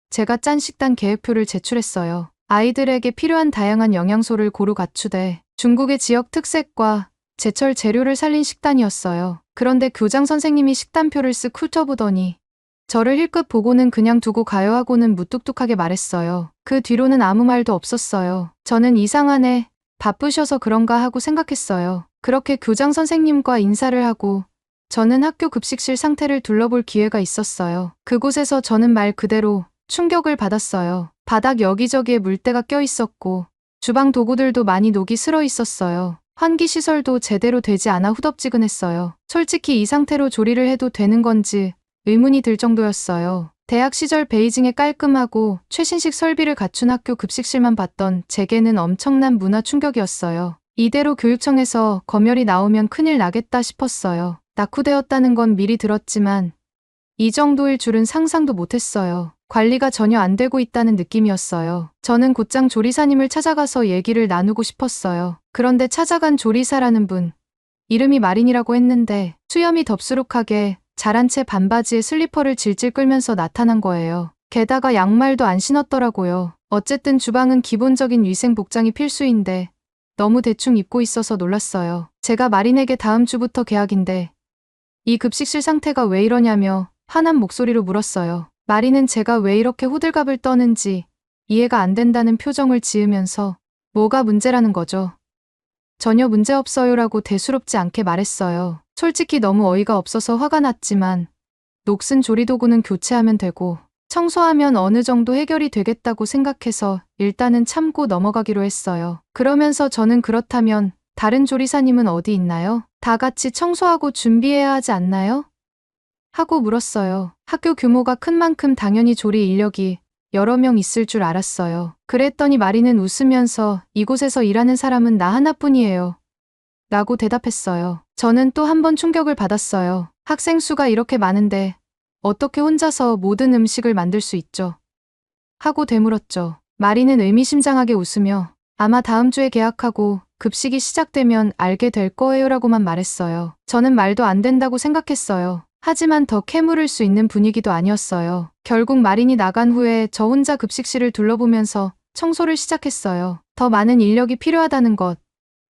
제가 짠 식단 계획표를 제출했어요. 아이들에게 필요한 다양한 영양소를 고루 갖추되 중국의 지역 특색과 제철 재료를 살린 식단이었어요. 그런데 교장 선생님이 식단표를 쓱 훑어보더니 저를 힐끗 보고는 그냥 두고 가요 하고는 무뚝뚝하게 말했어요. 그 뒤로는 아무 말도 없었어요. 저는 이상하네, 바쁘셔서 그런가 하고 생각했어요. 그렇게 교장 선생님과 인사를 하고 저는 학교 급식실 상태를 둘러볼 기회가 있었어요. 그곳에서 저는 말 그대로 충격을 받았어요. 바닥 여기저기에 물때가 껴 있었고 주방 도구들도 많이 녹이 슬어 있었어요. 환기시설도 제대로 되지 않아 후덥지근했어요. 솔직히 이 상태로 조리를 해도 되는 건지 의문이 들 정도였어요. 대학 시절 베이징의 깔끔하고 최신식 설비를 갖춘 학교 급식실만 봤던 제게는 엄청난 문화 충격이었어요. 이대로 교육청에서 검열이 나오면 큰일 나겠다 싶었어요. 낙후되었다는 건 미리 들었지만 이 정도일 줄은 상상도 못했어요. 관리가 전혀 안 되고 있다는 느낌이었어요. 저는 곧장 조리사님을 찾아가서 얘기를 나누고 싶었어요. 그런데 찾아간 조리사라는 분, 이름이 마린이라고 했는데 수염이 덥수룩하게 자란 채 반바지에 슬리퍼를 질질 끌면서 나타난 거예요. 게다가 양말도 안 신었더라고요. 어쨌든 주방은 기본적인 위생 복장이 필수인데 너무 대충 입고 있어서 놀랐어요. 제가 마린에게 다음 주부터 계약인데 이 급식실 상태가 왜 이러냐며 화난 목소리로 물었어요. 마린은 제가 왜 이렇게 호들갑을 떠는지 이해가 안 된다는 표정을 지으면서 뭐가 문제라는 거죠? 전혀 문제 없어요라고 대수롭지 않게 말했어요. 솔직히 너무 어이가 없어서 화가 났지만 녹슨 조리도구는 교체하면 되고 청소하면 어느 정도 해결이 되겠다고 생각해서 일단은 참고 넘어가기로 했어요. 그러면서 저는 그렇다면 다른 조리사님은 어디 있나요? 다 같이 청소하고 준비해야 하지 않나요? 하고 물었어요. 학교 규모가 큰 만큼 당연히 조리 인력이 여러 명 있을 줄 알았어요. 그랬더니 마리는 웃으면서 이곳에서 일하는 사람은 나 하나뿐이에요. 라고 대답했어요. 저는 또 한 번 충격을 받았어요. 학생 수가 이렇게 많은데 어떻게 혼자서 모든 음식을 만들 수 있죠? 하고 되물었죠. 마리는 의미심장하게 웃으며 아마 다음 주에 계약하고 급식이 시작되면 알게 될 거예요 라고만 말했어요. 저는 말도 안 된다고 생각했어요. 하지만 더 캐물을 수 있는 분위기도 아니었어요. 결국 마린이 나간 후에 저 혼자 급식실을 둘러보면서 청소를 시작했어요. 더 많은 인력이 필요하다는 것,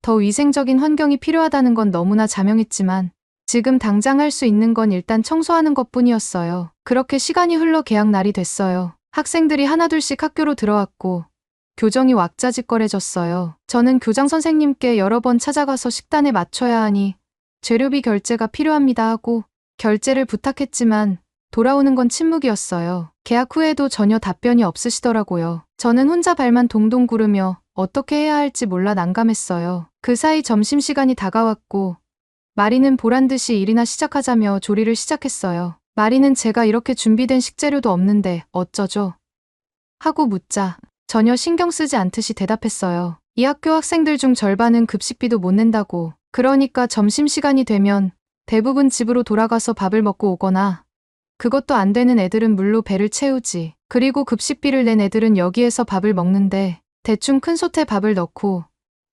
더 위생적인 환경이 필요하다는 건 너무나 자명했지만 지금 당장 할 수 있는 건 일단 청소하는 것뿐이었어요. 그렇게 시간이 흘러 개학 날이 됐어요. 학생들이 하나둘씩 학교로 들어왔고 교정이 왁자지껄해졌어요. 저는 교장 선생님께 여러 번 찾아가서 식단에 맞춰야 하니 재료비 결제가 필요합니다 하고 결제를 부탁했지만 돌아오는 건 침묵이었어요. 계약 후에도 전혀 답변이 없으시더라고요. 저는 혼자 발만 동동 구르며 어떻게 해야 할지 몰라 난감했어요. 그 사이 점심시간이 다가왔고 마리는 보란듯이 일이나 시작하자며 조리를 시작했어요. 마리는 제가 이렇게 준비된 식재료도 없는데 어쩌죠? 하고 묻자 전혀 신경 쓰지 않듯이 대답했어요. 이 학교 학생들 중 절반은 급식비도 못 낸다고. 그러니까 점심시간이 되면 대부분 집으로 돌아가서 밥을 먹고 오거나 그것도 안 되는 애들은 물로 배를 채우지. 그리고 급식비를 낸 애들은 여기에서 밥을 먹는데 대충 큰 솥에 밥을 넣고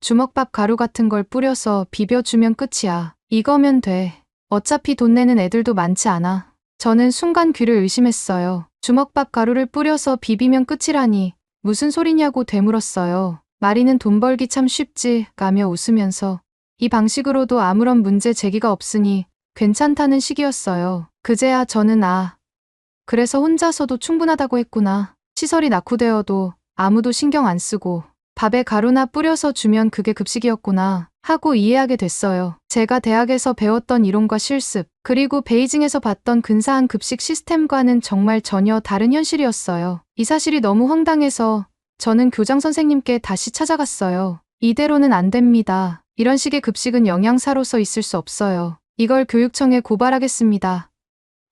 주먹밥 가루 같은 걸 뿌려서 비벼주면 끝이야. 이거면 돼. 어차피 돈 내는 애들도 많지 않아. 저는 순간 귀를 의심했어요. 주먹밥 가루를 뿌려서 비비면 끝이라니 무슨 소리냐고 되물었어요. 마리는 돈 벌기 참 쉽지 라며 웃으면서 이 방식으로도 아무런 문제 제기가 없으니 괜찮다는 식이었어요. 그제야 저는 그래서 혼자서도 충분하다고 했구나. 시설이 낙후되어도 아무도 신경 안 쓰고 밥에 가루나 뿌려서 주면 그게 급식이었구나 하고 이해하게 됐어요. 제가 대학에서 배웠던 이론과 실습, 그리고 베이징에서 봤던 근사한 급식 시스템과는 정말 전혀 다른 현실이었어요. 이 사실이 너무 황당해서 저는 교장 선생님께 다시 찾아갔어요. 이대로는 안 됩니다. 이런 식의 급식은 영양사로서 있을 수 없어요. 이걸 교육청에 고발하겠습니다.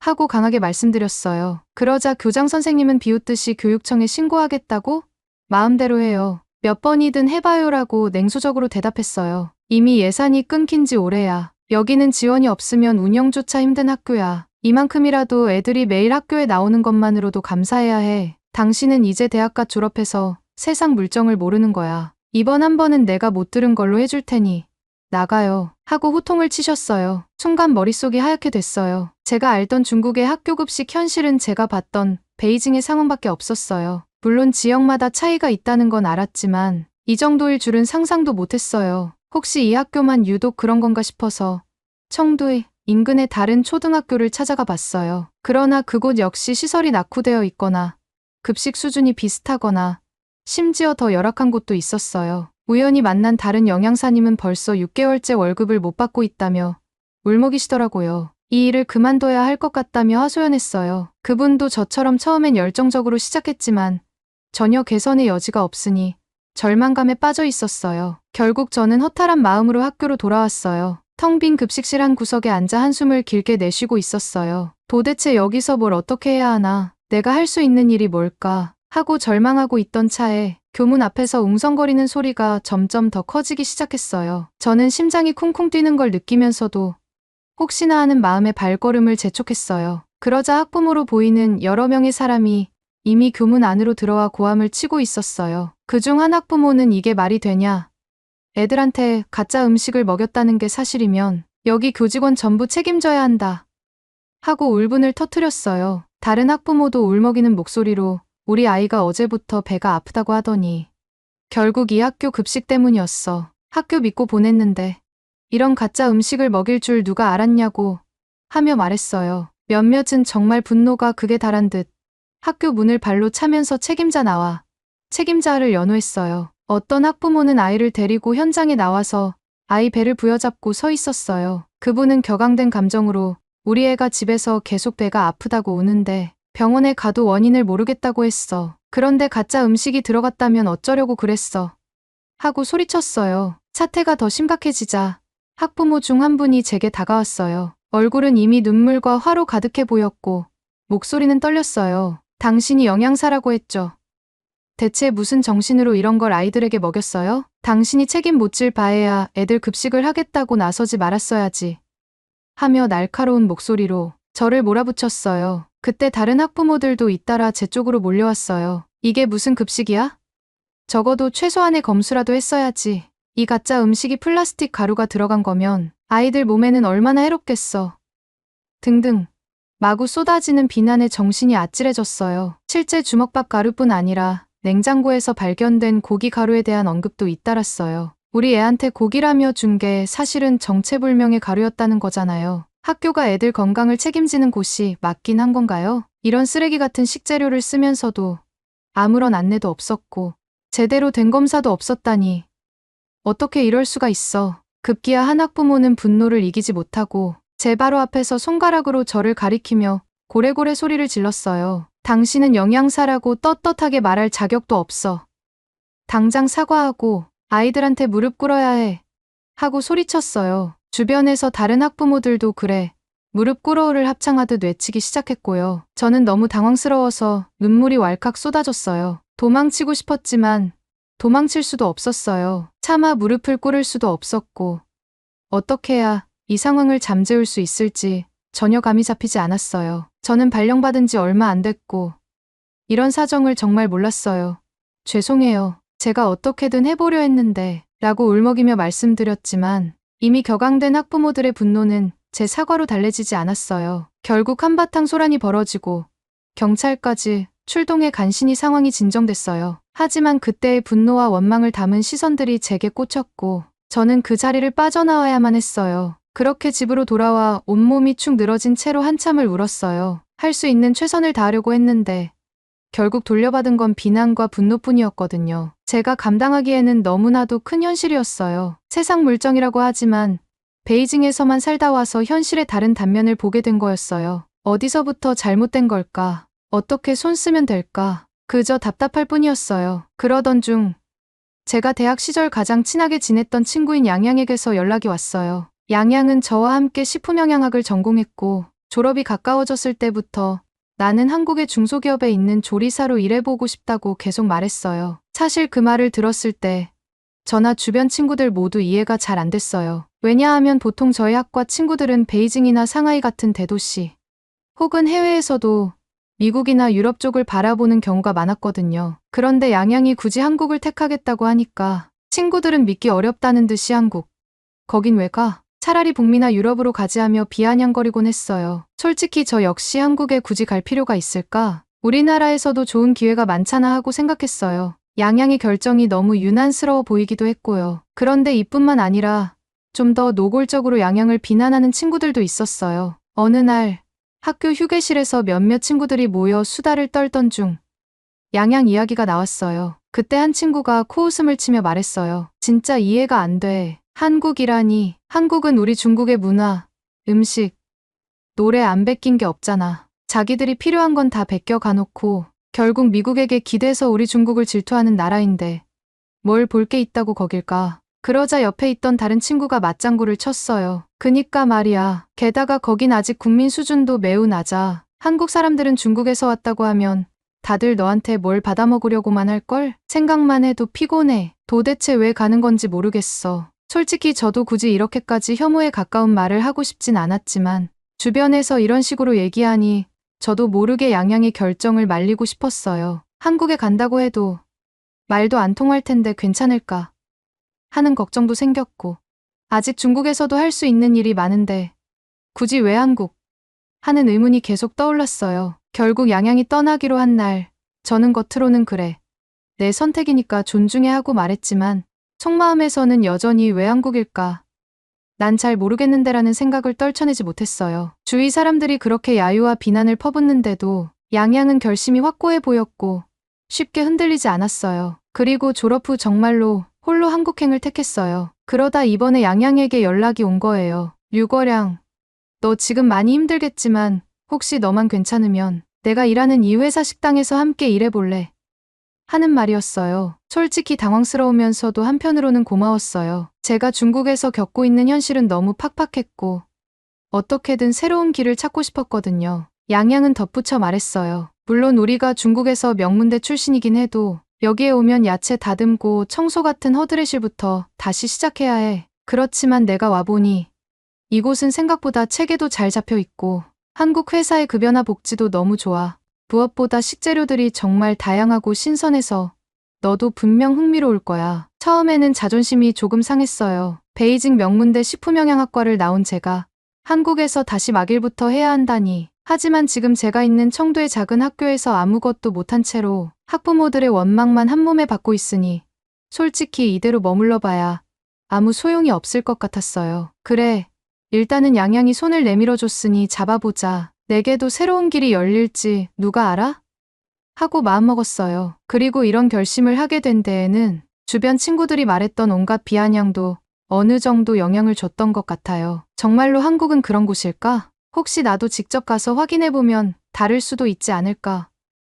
하고 강하게 말씀드렸어요. 그러자 교장 선생님은 비웃듯이 교육청에 신고하겠다고? 마음대로 해요. 몇 번이든 해봐요라고 냉소적으로 대답했어요. 이미 예산이 끊긴 지 오래야. 여기는 지원이 없으면 운영조차 힘든 학교야. 이만큼이라도 애들이 매일 학교에 나오는 것만으로도 감사해야 해. 당신은 이제 대학과 졸업해서 세상 물정을 모르는 거야. 이번 한 번은 내가 못 들은 걸로 해줄 테니 나가요. 하고 호통을 치셨어요. 순간 머릿속이 하얗게 됐어요. 제가 알던 중국의 학교 급식 현실은 제가 봤던 베이징의 상황밖에 없었어요. 물론 지역마다 차이가 있다는 건 알았지만 이 정도일 줄은 상상도 못했어요. 혹시 이 학교만 유독 그런 건가 싶어서 청두의 인근의 다른 초등학교를 찾아가 봤어요. 그러나 그곳 역시 시설이 낙후되어 있거나 급식 수준이 비슷하거나 심지어 더 열악한 곳도 있었어요. 우연히 만난 다른 영양사님은 벌써 6개월째 월급을 못 받고 있다며 울먹이시더라고요. 이 일을 그만둬야 할 것 같다며 하소연했어요. 그분도 저처럼 처음엔 열정적으로 시작했지만 전혀 개선의 여지가 없으니 절망감에 빠져 있었어요. 결국 저는 허탈한 마음으로 학교로 돌아왔어요. 텅 빈 급식실 한 구석에 앉아 한숨을 길게 내쉬고 있었어요. 도대체 여기서 뭘 어떻게 해야 하나? 내가 할 수 있는 일이 뭘까? 하고 절망하고 있던 차에 교문 앞에서 웅성거리는 소리가 점점 더 커지기 시작했어요. 저는 심장이 쿵쿵 뛰는 걸 느끼면서도 혹시나 하는 마음에 발걸음을 재촉했어요. 그러자 학부모로 보이는 여러 명의 사람이 이미 교문 안으로 들어와 고함을 치고 있었어요. 그중 한 학부모는 이게 말이 되냐? 애들한테 가짜 음식을 먹였다는 게 사실이면 여기 교직원 전부 책임져야 한다. 하고 울분을 터뜨렸어요. 다른 학부모도 울먹이는 목소리로 우리 아이가 어제부터 배가 아프다고 하더니 결국 이 학교 급식 때문이었어. 학교 믿고 보냈는데 이런 가짜 음식을 먹일 줄 누가 알았냐고 하며 말했어요. 몇몇은 정말 분노가 극에 달한 듯 학교 문을 발로 차면서 책임자 나와 책임자를 연호했어요. 어떤 학부모는 아이를 데리고 현장에 나와서 아이 배를 부여잡고 서 있었어요. 그분은 격앙된 감정으로 우리 애가 집에서 계속 배가 아프다고 우는데 병원에 가도 원인을 모르겠다고 했어. 그런데 가짜 음식이 들어갔다면 어쩌려고 그랬어. 하고 소리쳤어요. 사태가 더 심각해지자 학부모 중 한 분이 제게 다가왔어요. 얼굴은 이미 눈물과 화로 가득해 보였고 목소리는 떨렸어요. 당신이 영양사라고 했죠. 대체 무슨 정신으로 이런 걸 아이들에게 먹였어요? 당신이 책임 못 질 바에야 애들 급식을 하겠다고 나서지 말았어야지. 하며 날카로운 목소리로 저를 몰아붙였어요. 그때 다른 학부모들도 잇따라 제 쪽으로 몰려왔어요. 이게 무슨 급식이야? 적어도 최소한의 검수라도 했어야지. 이 가짜 음식이 플라스틱 가루가 들어간 거면 아이들 몸에는 얼마나 해롭겠어. 등등. 마구 쏟아지는 비난에 정신이 아찔해졌어요. 실제 주먹밥 가루뿐 아니라 냉장고에서 발견된 고기 가루에 대한 언급도 잇따랐어요. 우리 애한테 고기라며 준 게 사실은 정체불명의 가루였다는 거잖아요. 학교가 애들 건강을 책임지는 곳이 맞긴 한 건가요? 이런 쓰레기 같은 식재료를 쓰면서도 아무런 안내도 없었고 제대로 된 검사도 없었다니 어떻게 이럴 수가 있어. 급기야 한 학부모는 분노를 이기지 못하고 제 바로 앞에서 손가락으로 저를 가리키며 고래고래 소리를 질렀어요. 당신은 영양사라고 떳떳하게 말할 자격도 없어. 당장 사과하고 아이들한테 무릎 꿇어야 해. 하고 소리쳤어요. 주변에서 다른 학부모들도 그래. 무릎 꿇어를 합창하듯 외치기 시작했고요. 저는 너무 당황스러워서 눈물이 왈칵 쏟아졌어요. 도망치고 싶었지만 도망칠 수도 없었어요. 차마 무릎을 꿇을 수도 없었고 어떻게 해야 이 상황을 잠재울 수 있을지 전혀 감이 잡히지 않았어요. 저는 발령받은 지 얼마 안 됐고 이런 사정을 정말 몰랐어요. 죄송해요. 제가 어떻게든 해보려 했는데 라고 울먹이며 말씀드렸지만 이미 격앙된 학부모들의 분노는 제 사과로 달래지지 않았어요. 결국 한바탕 소란이 벌어지고 경찰까지 출동해 간신히 상황이 진정됐어요. 하지만 그때의 분노와 원망을 담은 시선들이 제게 꽂혔고 저는 그 자리를 빠져나와야만 했어요. 그렇게 집으로 돌아와 온몸이 축 늘어진 채로 한참을 울었어요. 할 수 있는 최선을 다하려고 했는데 결국 돌려받은 건 비난과 분노뿐이었거든요. 제가 감당하기에는 너무나도 큰 현실이었어요. 세상 물정이라고 하지만 베이징에서만 살다 와서 현실의 다른 단면을 보게 된 거였어요. 어디서부터 잘못된 걸까? 어떻게 손 쓰면 될까? 그저 답답할 뿐이었어요. 그러던 중 제가 대학 시절 가장 친하게 지냈던 친구인 양양에게서 연락이 왔어요. 양양은 저와 함께 식품영양학을 전공했고 졸업이 가까워졌을 때부터 나는 한국의 중소기업에 있는 조리사로 일해보고 싶다고 계속 말했어요. 사실 그 말을 들었을 때 저나 주변 친구들 모두 이해가 잘 안 됐어요. 왜냐하면 보통 저희 학과 친구들은 베이징이나 상하이 같은 대도시 혹은 해외에서도 미국이나 유럽 쪽을 바라보는 경우가 많았거든요. 그런데 양양이 굳이 한국을 택하겠다고 하니까 친구들은 믿기 어렵다는 듯이 한국. 거긴 왜 가? 차라리 북미나 유럽으로 가지 하며 비아냥거리곤 했어요. 솔직히 저 역시 한국에 굳이 갈 필요가 있을까? 우리나라에서도 좋은 기회가 많잖아 하고 생각했어요. 양양의 결정이 너무 유난스러워 보이기도 했고요. 그런데 이뿐만 아니라 좀 더 노골적으로 양양을 비난하는 친구들도 있었어요. 어느 날 학교 휴게실에서 몇몇 친구들이 모여 수다를 떨던 중 양양 이야기가 나왔어요. 그때 한 친구가 코웃음을 치며 말했어요. 진짜 이해가 안 돼. 한국이라니. 한국은 우리 중국의 문화, 음식, 노래 안 베낀 게 없잖아. 자기들이 필요한 건 다 베껴 가놓고 결국 미국에게 기대서 우리 중국을 질투하는 나라인데 뭘 볼 게 있다고 거길까. 그러자 옆에 있던 다른 친구가 맞장구를 쳤어요. 그니까 말이야. 게다가 거긴 아직 국민 수준도 매우 낮아. 한국 사람들은 중국에서 왔다고 하면 다들 너한테 뭘 받아먹으려고만 할걸? 생각만 해도 피곤해. 도대체 왜 가는 건지 모르겠어. 솔직히 저도 굳이 이렇게까지 혐오에 가까운 말을 하고 싶진 않았지만 주변에서 이런 식으로 얘기하니 저도 모르게 양양의 결정을 말리고 싶었어요. 한국에 간다고 해도 말도 안 통할 텐데 괜찮을까 하는 걱정도 생겼고 아직 중국에서도 할 수 있는 일이 많은데 굳이 왜 한국? 하는 의문이 계속 떠올랐어요. 결국 양양이 떠나기로 한 날 저는 겉으로는 그래. 내 선택이니까 존중해 하고 말했지만 속마음에서는 여전히 왜 한국일까? 난 잘 모르겠는데라는 생각을 떨쳐내지 못했어요. 주위 사람들이 그렇게 야유와 비난을 퍼붓는데도 양양은 결심이 확고해 보였고 쉽게 흔들리지 않았어요. 그리고 졸업 후 정말로 홀로 한국행을 택했어요. 그러다 이번에 양양에게 연락이 온 거예요. 류거량, 너 지금 많이 힘들겠지만 혹시 너만 괜찮으면 내가 일하는 이 회사 식당에서 함께 일해볼래? 하는 말이었어요. 솔직히 당황스러우면서도 한편으로는 고마웠어요. 제가 중국에서 겪고 있는 현실은 너무 팍팍했고 어떻게든 새로운 길을 찾고 싶었거든요. 양양은 덧붙여 말했어요. 물론 우리가 중국에서 명문대 출신이긴 해도 여기에 오면 야채 다듬고 청소 같은 허드렛일부터 다시 시작해야 해. 그렇지만 내가 와보니 이곳은 생각보다 체계도 잘 잡혀 있고 한국 회사의 급여나 복지도 너무 좋아. 무엇보다 식재료들이 정말 다양하고 신선해서 너도 분명 흥미로울 거야. 처음에는 자존심이 조금 상했어요. 베이징 명문대 식품영양학과를 나온 제가 한국에서 다시 막일부터 해야 한다니. 하지만 지금 제가 있는 청도의 작은 학교에서 아무것도 못한 채로 학부모들의 원망만 한몸에 받고 있으니 솔직히 이대로 머물러 봐야 아무 소용이 없을 것 같았어요. 그래, 일단은 양양이 손을 내밀어줬으니 잡아보자. 내게도 새로운 길이 열릴지 누가 알아? 하고 마음먹었어요. 그리고 이런 결심을 하게 된 데에는 주변 친구들이 말했던 온갖 비아냥도 어느 정도 영향을 줬던 것 같아요. 정말로 한국은 그런 곳일까? 혹시 나도 직접 가서 확인해보면 다를 수도 있지 않을까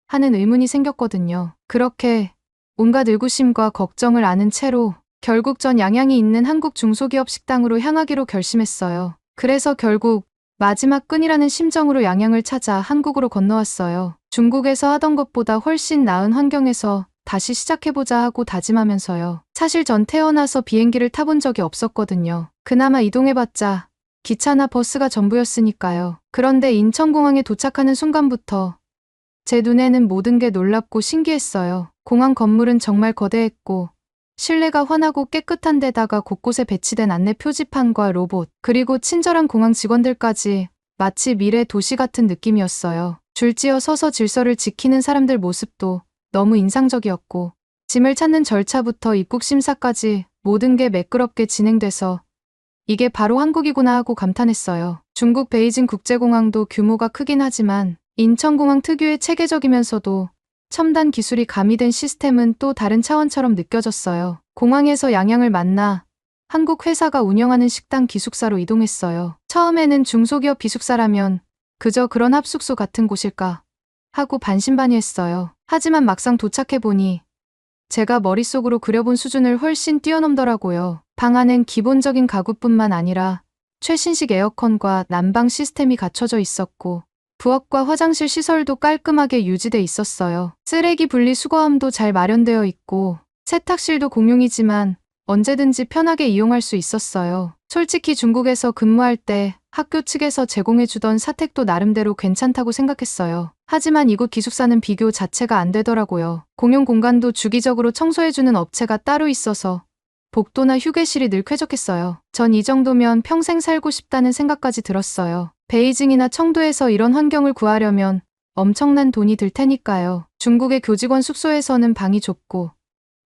하는 의문이 생겼거든요. 그렇게 온갖 의구심과 걱정을 아는 채로 결국 전 양양이 있는 한국 중소기업 식당으로 향하기로 결심했어요. 그래서 결국 마지막 끈이라는 심정으로 양양을 찾아 한국으로 건너왔어요. 중국에서 하던 것보다 훨씬 나은 환경에서 다시 시작해보자 하고 다짐하면서요. 사실 전 태어나서 비행기를 타본 적이 없었거든요. 그나마 이동해봤자 기차나 버스가 전부였으니까요. 그런데 인천공항에 도착하는 순간부터 제 눈에는 모든 게 놀랍고 신기했어요. 공항 건물은 정말 거대했고 실내가 환하고 깨끗한 데다가 곳곳에 배치된 안내 표지판과 로봇, 그리고 친절한 공항 직원들까지 마치 미래 도시 같은 느낌이었어요. 줄지어 서서 질서를 지키는 사람들 모습도 너무 인상적이었고 짐을 찾는 절차부터 입국 심사까지 모든 게 매끄럽게 진행돼서 이게 바로 한국이구나 하고 감탄했어요. 중국 베이징 국제공항도 규모가 크긴 하지만 인천공항 특유의 체계적이면서도 첨단 기술이 가미된 시스템은 또 다른 차원처럼 느껴졌어요. 공항에서 양양을 만나 한국 회사가 운영하는 식당 기숙사로 이동했어요. 처음에는 중소기업 기숙사라면 그저 그런 합숙소 같은 곳일까 하고 반신반의했어요. 하지만 막상 도착해보니 제가 머릿속으로 그려본 수준을 훨씬 뛰어넘더라고요. 방 안엔 기본적인 가구뿐만 아니라 최신식 에어컨과 난방 시스템이 갖춰져 있었고 부엌과 화장실 시설도 깔끔하게 유지돼 있었어요. 쓰레기 분리 수거함도 잘 마련되어 있고 세탁실도 공용이지만 언제든지 편하게 이용할 수 있었어요. 솔직히 중국에서 근무할 때 학교 측에서 제공해주던 사택도 나름대로 괜찮다고 생각했어요. 하지만 이곳 기숙사는 비교 자체가 안 되더라고요. 공용 공간도 주기적으로 청소해주는 업체가 따로 있어서 복도나 휴게실이 늘 쾌적했어요. 전 이 정도면 평생 살고 싶다는 생각까지 들었어요. 베이징이나 청도에서 이런 환경을 구하려면 엄청난 돈이 들 테니까요. 중국의 교직원 숙소에서는 방이 좁고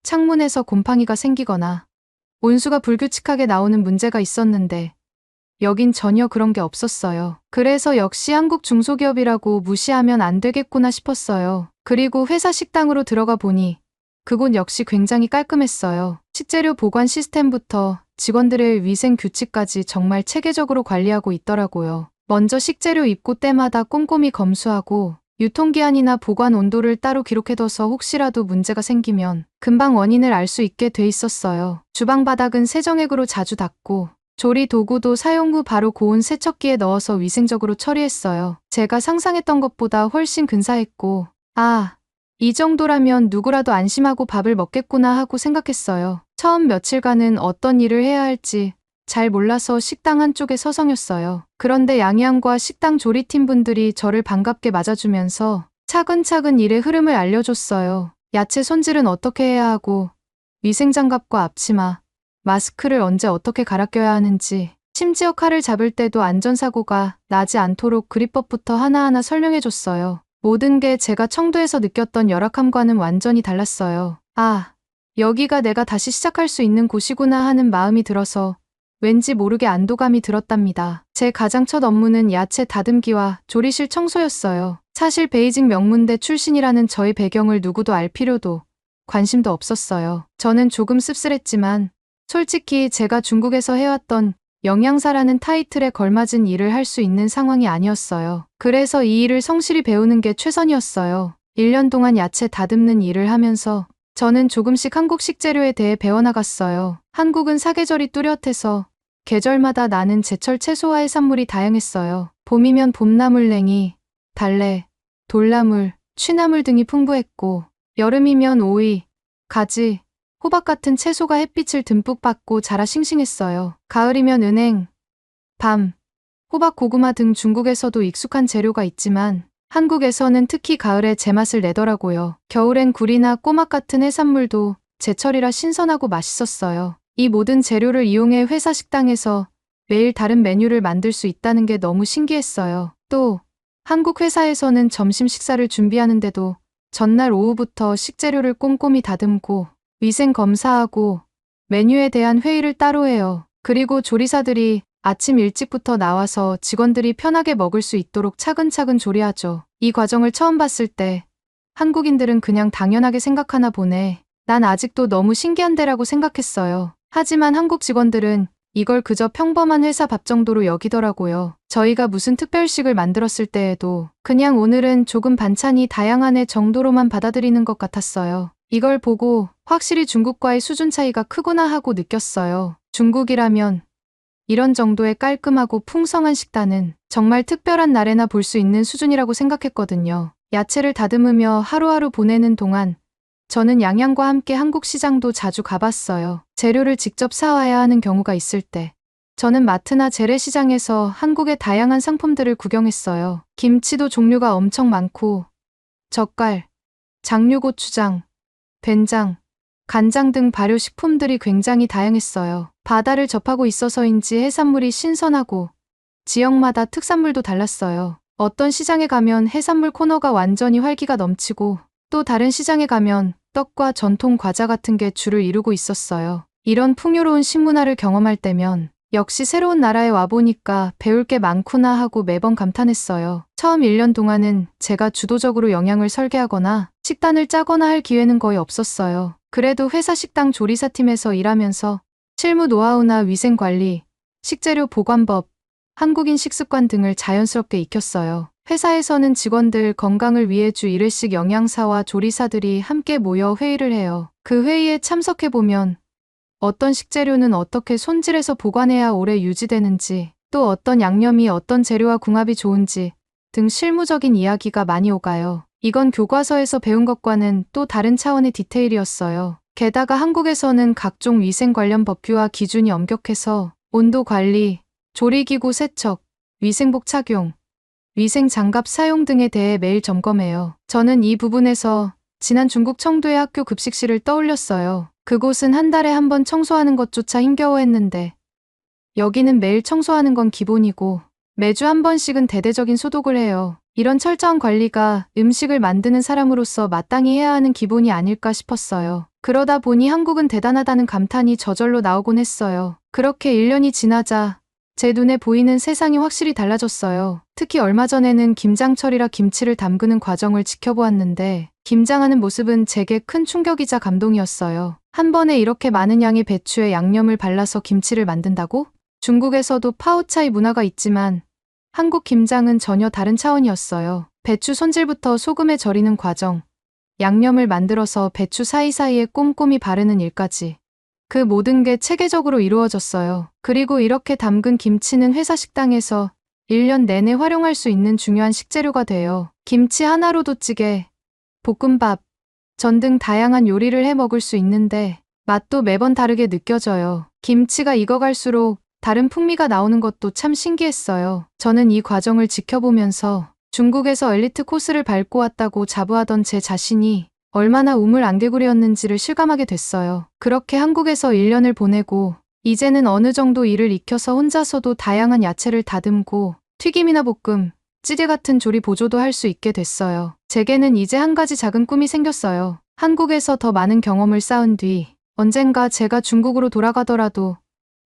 창문에서 곰팡이가 생기거나 온수가 불규칙하게 나오는 문제가 있었는데 여긴 전혀 그런 게 없었어요. 그래서 역시 한국 중소기업이라고 무시하면 안 되겠구나 싶었어요. 그리고 회사 식당으로 들어가 보니 그곳 역시 굉장히 깔끔했어요. 식재료 보관 시스템부터 직원들의 위생 규칙까지 정말 체계적으로 관리하고 있더라고요. 먼저 식재료 입고 때마다 꼼꼼히 검수하고 유통기한이나 보관 온도를 따로 기록해둬서 혹시라도 문제가 생기면 금방 원인을 알 수 있게 돼 있었어요. 주방 바닥은 세정액으로 자주 닦고 조리 도구도 사용 후 바로 고온 세척기에 넣어서 위생적으로 처리했어요. 제가 상상했던 것보다 훨씬 근사했고 이 정도라면 누구라도 안심하고 밥을 먹겠구나 하고 생각했어요. 처음 며칠간은 어떤 일을 해야 할지 잘 몰라서 식당 한쪽에 서성였어요. 그런데 양양과 식당 조리팀 분들이 저를 반갑게 맞아주면서 차근차근 일의 흐름을 알려줬어요. 야채 손질은 어떻게 해야 하고 위생장갑과 앞치마, 마스크를 언제 어떻게 갈아 껴야 하는지, 심지어 칼을 잡을 때도 안전사고가 나지 않도록 그립법부터 하나하나 설명해줬어요. 모든 게 제가 청도에서 느꼈던 열악함과는 완전히 달랐어요. 여기가 내가 다시 시작할 수 있는 곳이구나 하는 마음이 들어서 왠지 모르게 안도감이 들었답니다. 제 가장 첫 업무는 야채 다듬기와 조리실 청소였어요. 사실 베이징 명문대 출신이라는 저의 배경을 누구도 알 필요도 관심도 없었어요. 저는 조금 씁쓸했지만 솔직히 제가 중국에서 해왔던 영양사라는 타이틀에 걸맞은 일을 할 수 있는 상황이 아니었어요. 그래서 이 일을 성실히 배우는 게 최선이었어요. 1년 동안 야채 다듬는 일을 하면서 저는 조금씩 한국 식재료에 대해 배워나갔어요. 한국은 사계절이 뚜렷해서 계절마다 나는 제철 채소와 해산물이 다양했어요. 봄이면 봄나물냉이, 달래, 돌나물, 취나물 등이 풍부했고 여름이면 오이, 가지, 호박 같은 채소가 햇빛을 듬뿍 받고 자라 싱싱했어요. 가을이면 은행, 밤, 호박, 고구마 등 중국에서도 익숙한 재료가 있지만 한국에서는 특히 가을에 제맛을 내더라고요. 겨울엔 굴이나 꼬막 같은 해산물도 제철이라 신선하고 맛있었어요. 이 모든 재료를 이용해 회사 식당에서 매일 다른 메뉴를 만들 수 있다는 게 너무 신기했어요. 또 한국 회사에서는 점심 식사를 준비하는데도 전날 오후부터 식재료를 꼼꼼히 다듬고 위생 검사하고 메뉴에 대한 회의를 따로 해요. 그리고 조리사들이 아침 일찍부터 나와서 직원들이 편하게 먹을 수 있도록 차근차근 조리하죠. 이 과정을 처음 봤을 때 한국인들은 그냥 당연하게 생각하나 보네. 난 아직도 너무 신기한데라고 생각했어요. 하지만 한국 직원들은 이걸 그저 평범한 회사 밥 정도로 여기더라고요. 저희가 무슨 특별식을 만들었을 때에도 그냥 오늘은 조금 반찬이 다양하네 정도로만 받아들이는 것 같았어요. 이걸 보고 확실히 중국과의 수준 차이가 크구나 하고 느꼈어요. 중국이라면 이런 정도의 깔끔하고 풍성한 식단은 정말 특별한 날에나 볼 수 있는 수준이라고 생각했거든요. 야채를 다듬으며 하루하루 보내는 동안 저는 양양과 함께 한국 시장도 자주 가봤어요. 재료를 직접 사와야 하는 경우가 있을 때 저는 마트나 재래시장에서 한국의 다양한 상품들을 구경했어요. 김치도 종류가 엄청 많고, 젓갈, 장류고추장, 된장, 간장 등 발효식품들이 굉장히 다양했어요. 바다를 접하고 있어서인지 해산물이 신선하고 지역마다 특산물도 달랐어요. 어떤 시장에 가면 해산물 코너가 완전히 활기가 넘치고 또 다른 시장에 가면 떡과 전통 과자 같은 게 줄을 이루고 있었어요. 이런 풍요로운 식문화를 경험할 때면 역시 새로운 나라에 와보니까 배울 게 많구나 하고 매번 감탄했어요. 처음 1년 동안은 제가 주도적으로 영양을 설계하거나 식단을 짜거나 할 기회는 거의 없었어요. 그래도 회사 식당 조리사팀에서 일하면서 실무 노하우나 위생관리, 식재료 보관법, 한국인 식습관 등을 자연스럽게 익혔어요. 회사에서는 직원들 건강을 위해 주 1회씩 영양사와 조리사들이 함께 모여 회의를 해요. 그 회의에 참석해보면 어떤 식재료는 어떻게 손질해서 보관해야 오래 유지되는지, 또 어떤 양념이 어떤 재료와 궁합이 좋은지 등 실무적인 이야기가 많이 오가요. 이건 교과서에서 배운 것과는 또 다른 차원의 디테일이었어요. 게다가 한국에서는 각종 위생 관련 법규와 기준이 엄격해서 온도 관리, 조리기구 세척, 위생복 착용, 위생 장갑 사용 등에 대해 매일 점검해요. 저는 이 부분에서 지난 중국 청도의 학교 급식실을 떠올렸어요. 그곳은 한 달에 한 번 청소하는 것조차 힘겨워했는데 여기는 매일 청소하는 건 기본이고 매주 한 번씩은 대대적인 소독을 해요. 이런 철저한 관리가 음식을 만드는 사람으로서 마땅히 해야 하는 기본이 아닐까 싶었어요. 그러다 보니 한국은 대단하다는 감탄이 저절로 나오곤 했어요. 그렇게 1년이 지나자 제 눈에 보이는 세상이 확실히 달라졌어요. 특히 얼마 전에는 김장철이라 김치를 담그는 과정을 지켜보았는데 김장하는 모습은 제게 큰 충격이자 감동이었어요. 한 번에 이렇게 많은 양의 배추에 양념을 발라서 김치를 만든다고? 중국에서도 파오차이 문화가 있지만 한국 김장은 전혀 다른 차원이었어요. 배추 손질부터 소금에 절이는 과정, 양념을 만들어서 배추 사이사이에 꼼꼼히 바르는 일까지 그 모든 게 체계적으로 이루어졌어요. 그리고 이렇게 담근 김치는 회사 식당에서 1년 내내 활용할 수 있는 중요한 식재료가 돼요. 김치 하나로도 찌개, 볶음밥, 전 등 다양한 요리를 해 먹을 수 있는데 맛도 매번 다르게 느껴져요. 김치가 익어갈수록 다른 풍미가 나오는 것도 참 신기했어요. 저는 이 과정을 지켜보면서 중국에서 엘리트 코스를 밟고 왔다고 자부하던 제 자신이 얼마나 우물안개구리였는지를 실감하게 됐어요. 그렇게 한국에서 1년을 보내고 이제는 어느 정도 일을 익혀서 혼자서도 다양한 야채를 다듬고 튀김이나 볶음, 찌개 같은 조리 보조도 할 수 있게 됐어요. 제게는 이제 한 가지 작은 꿈이 생겼어요. 한국에서 더 많은 경험을 쌓은 뒤 언젠가 제가 중국으로 돌아가더라도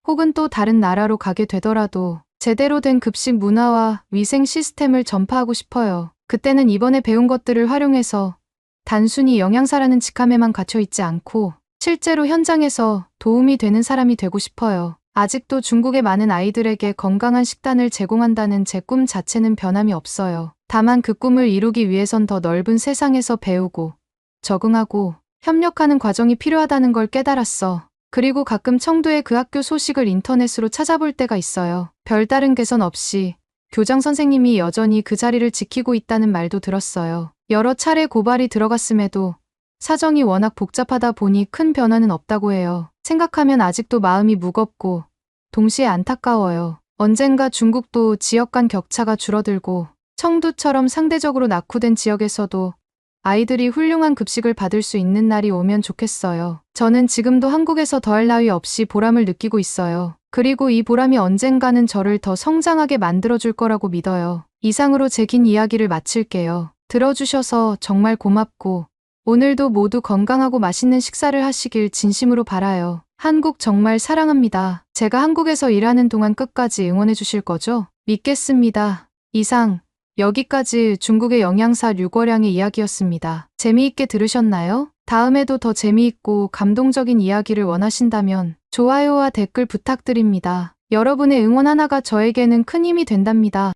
혹은 또 다른 나라로 가게 되더라도 제대로 된 급식 문화와 위생 시스템을 전파하고 싶어요. 그때는 이번에 배운 것들을 활용해서 단순히 영양사라는 직함에만 갇혀 있지 않고 실제로 현장에서 도움이 되는 사람이 되고 싶어요. 아직도 중국의 많은 아이들에게 건강한 식단을 제공한다는 제 꿈 자체는 변함이 없어요. 다만 그 꿈을 이루기 위해선 더 넓은 세상에서 배우고 적응하고 협력하는 과정이 필요하다는 걸 깨달았어. 그리고 가끔 청도의 그 학교 소식을 인터넷으로 찾아볼 때가 있어요. 별다른 개선 없이 교장 선생님이 여전히 그 자리를 지키고 있다는 말도 들었어요. 여러 차례 고발이 들어갔음에도 사정이 워낙 복잡하다 보니 큰 변화는 없다고 해요. 생각하면 아직도 마음이 무겁고 동시에 안타까워요. 언젠가 중국도 지역 간 격차가 줄어들고 청두처럼 상대적으로 낙후된 지역에서도 아이들이 훌륭한 급식을 받을 수 있는 날이 오면 좋겠어요. 저는 지금도 한국에서 더할 나위 없이 보람을 느끼고 있어요. 그리고 이 보람이 언젠가는 저를 더 성장하게 만들어줄 거라고 믿어요. 이상으로 제 긴 이야기를 마칠게요. 들어주셔서 정말 고맙고 오늘도 모두 건강하고 맛있는 식사를 하시길 진심으로 바라요. 한국 정말 사랑합니다. 제가 한국에서 일하는 동안 끝까지 응원해 주실 거죠? 믿겠습니다. 이상 여기까지 중국의 영양사 류거량의 이야기였습니다. 재미있게 들으셨나요? 다음에도 더 재미있고 감동적인 이야기를 원하신다면 좋아요와 댓글 부탁드립니다. 여러분의 응원 하나가 저에게는 큰 힘이 된답니다.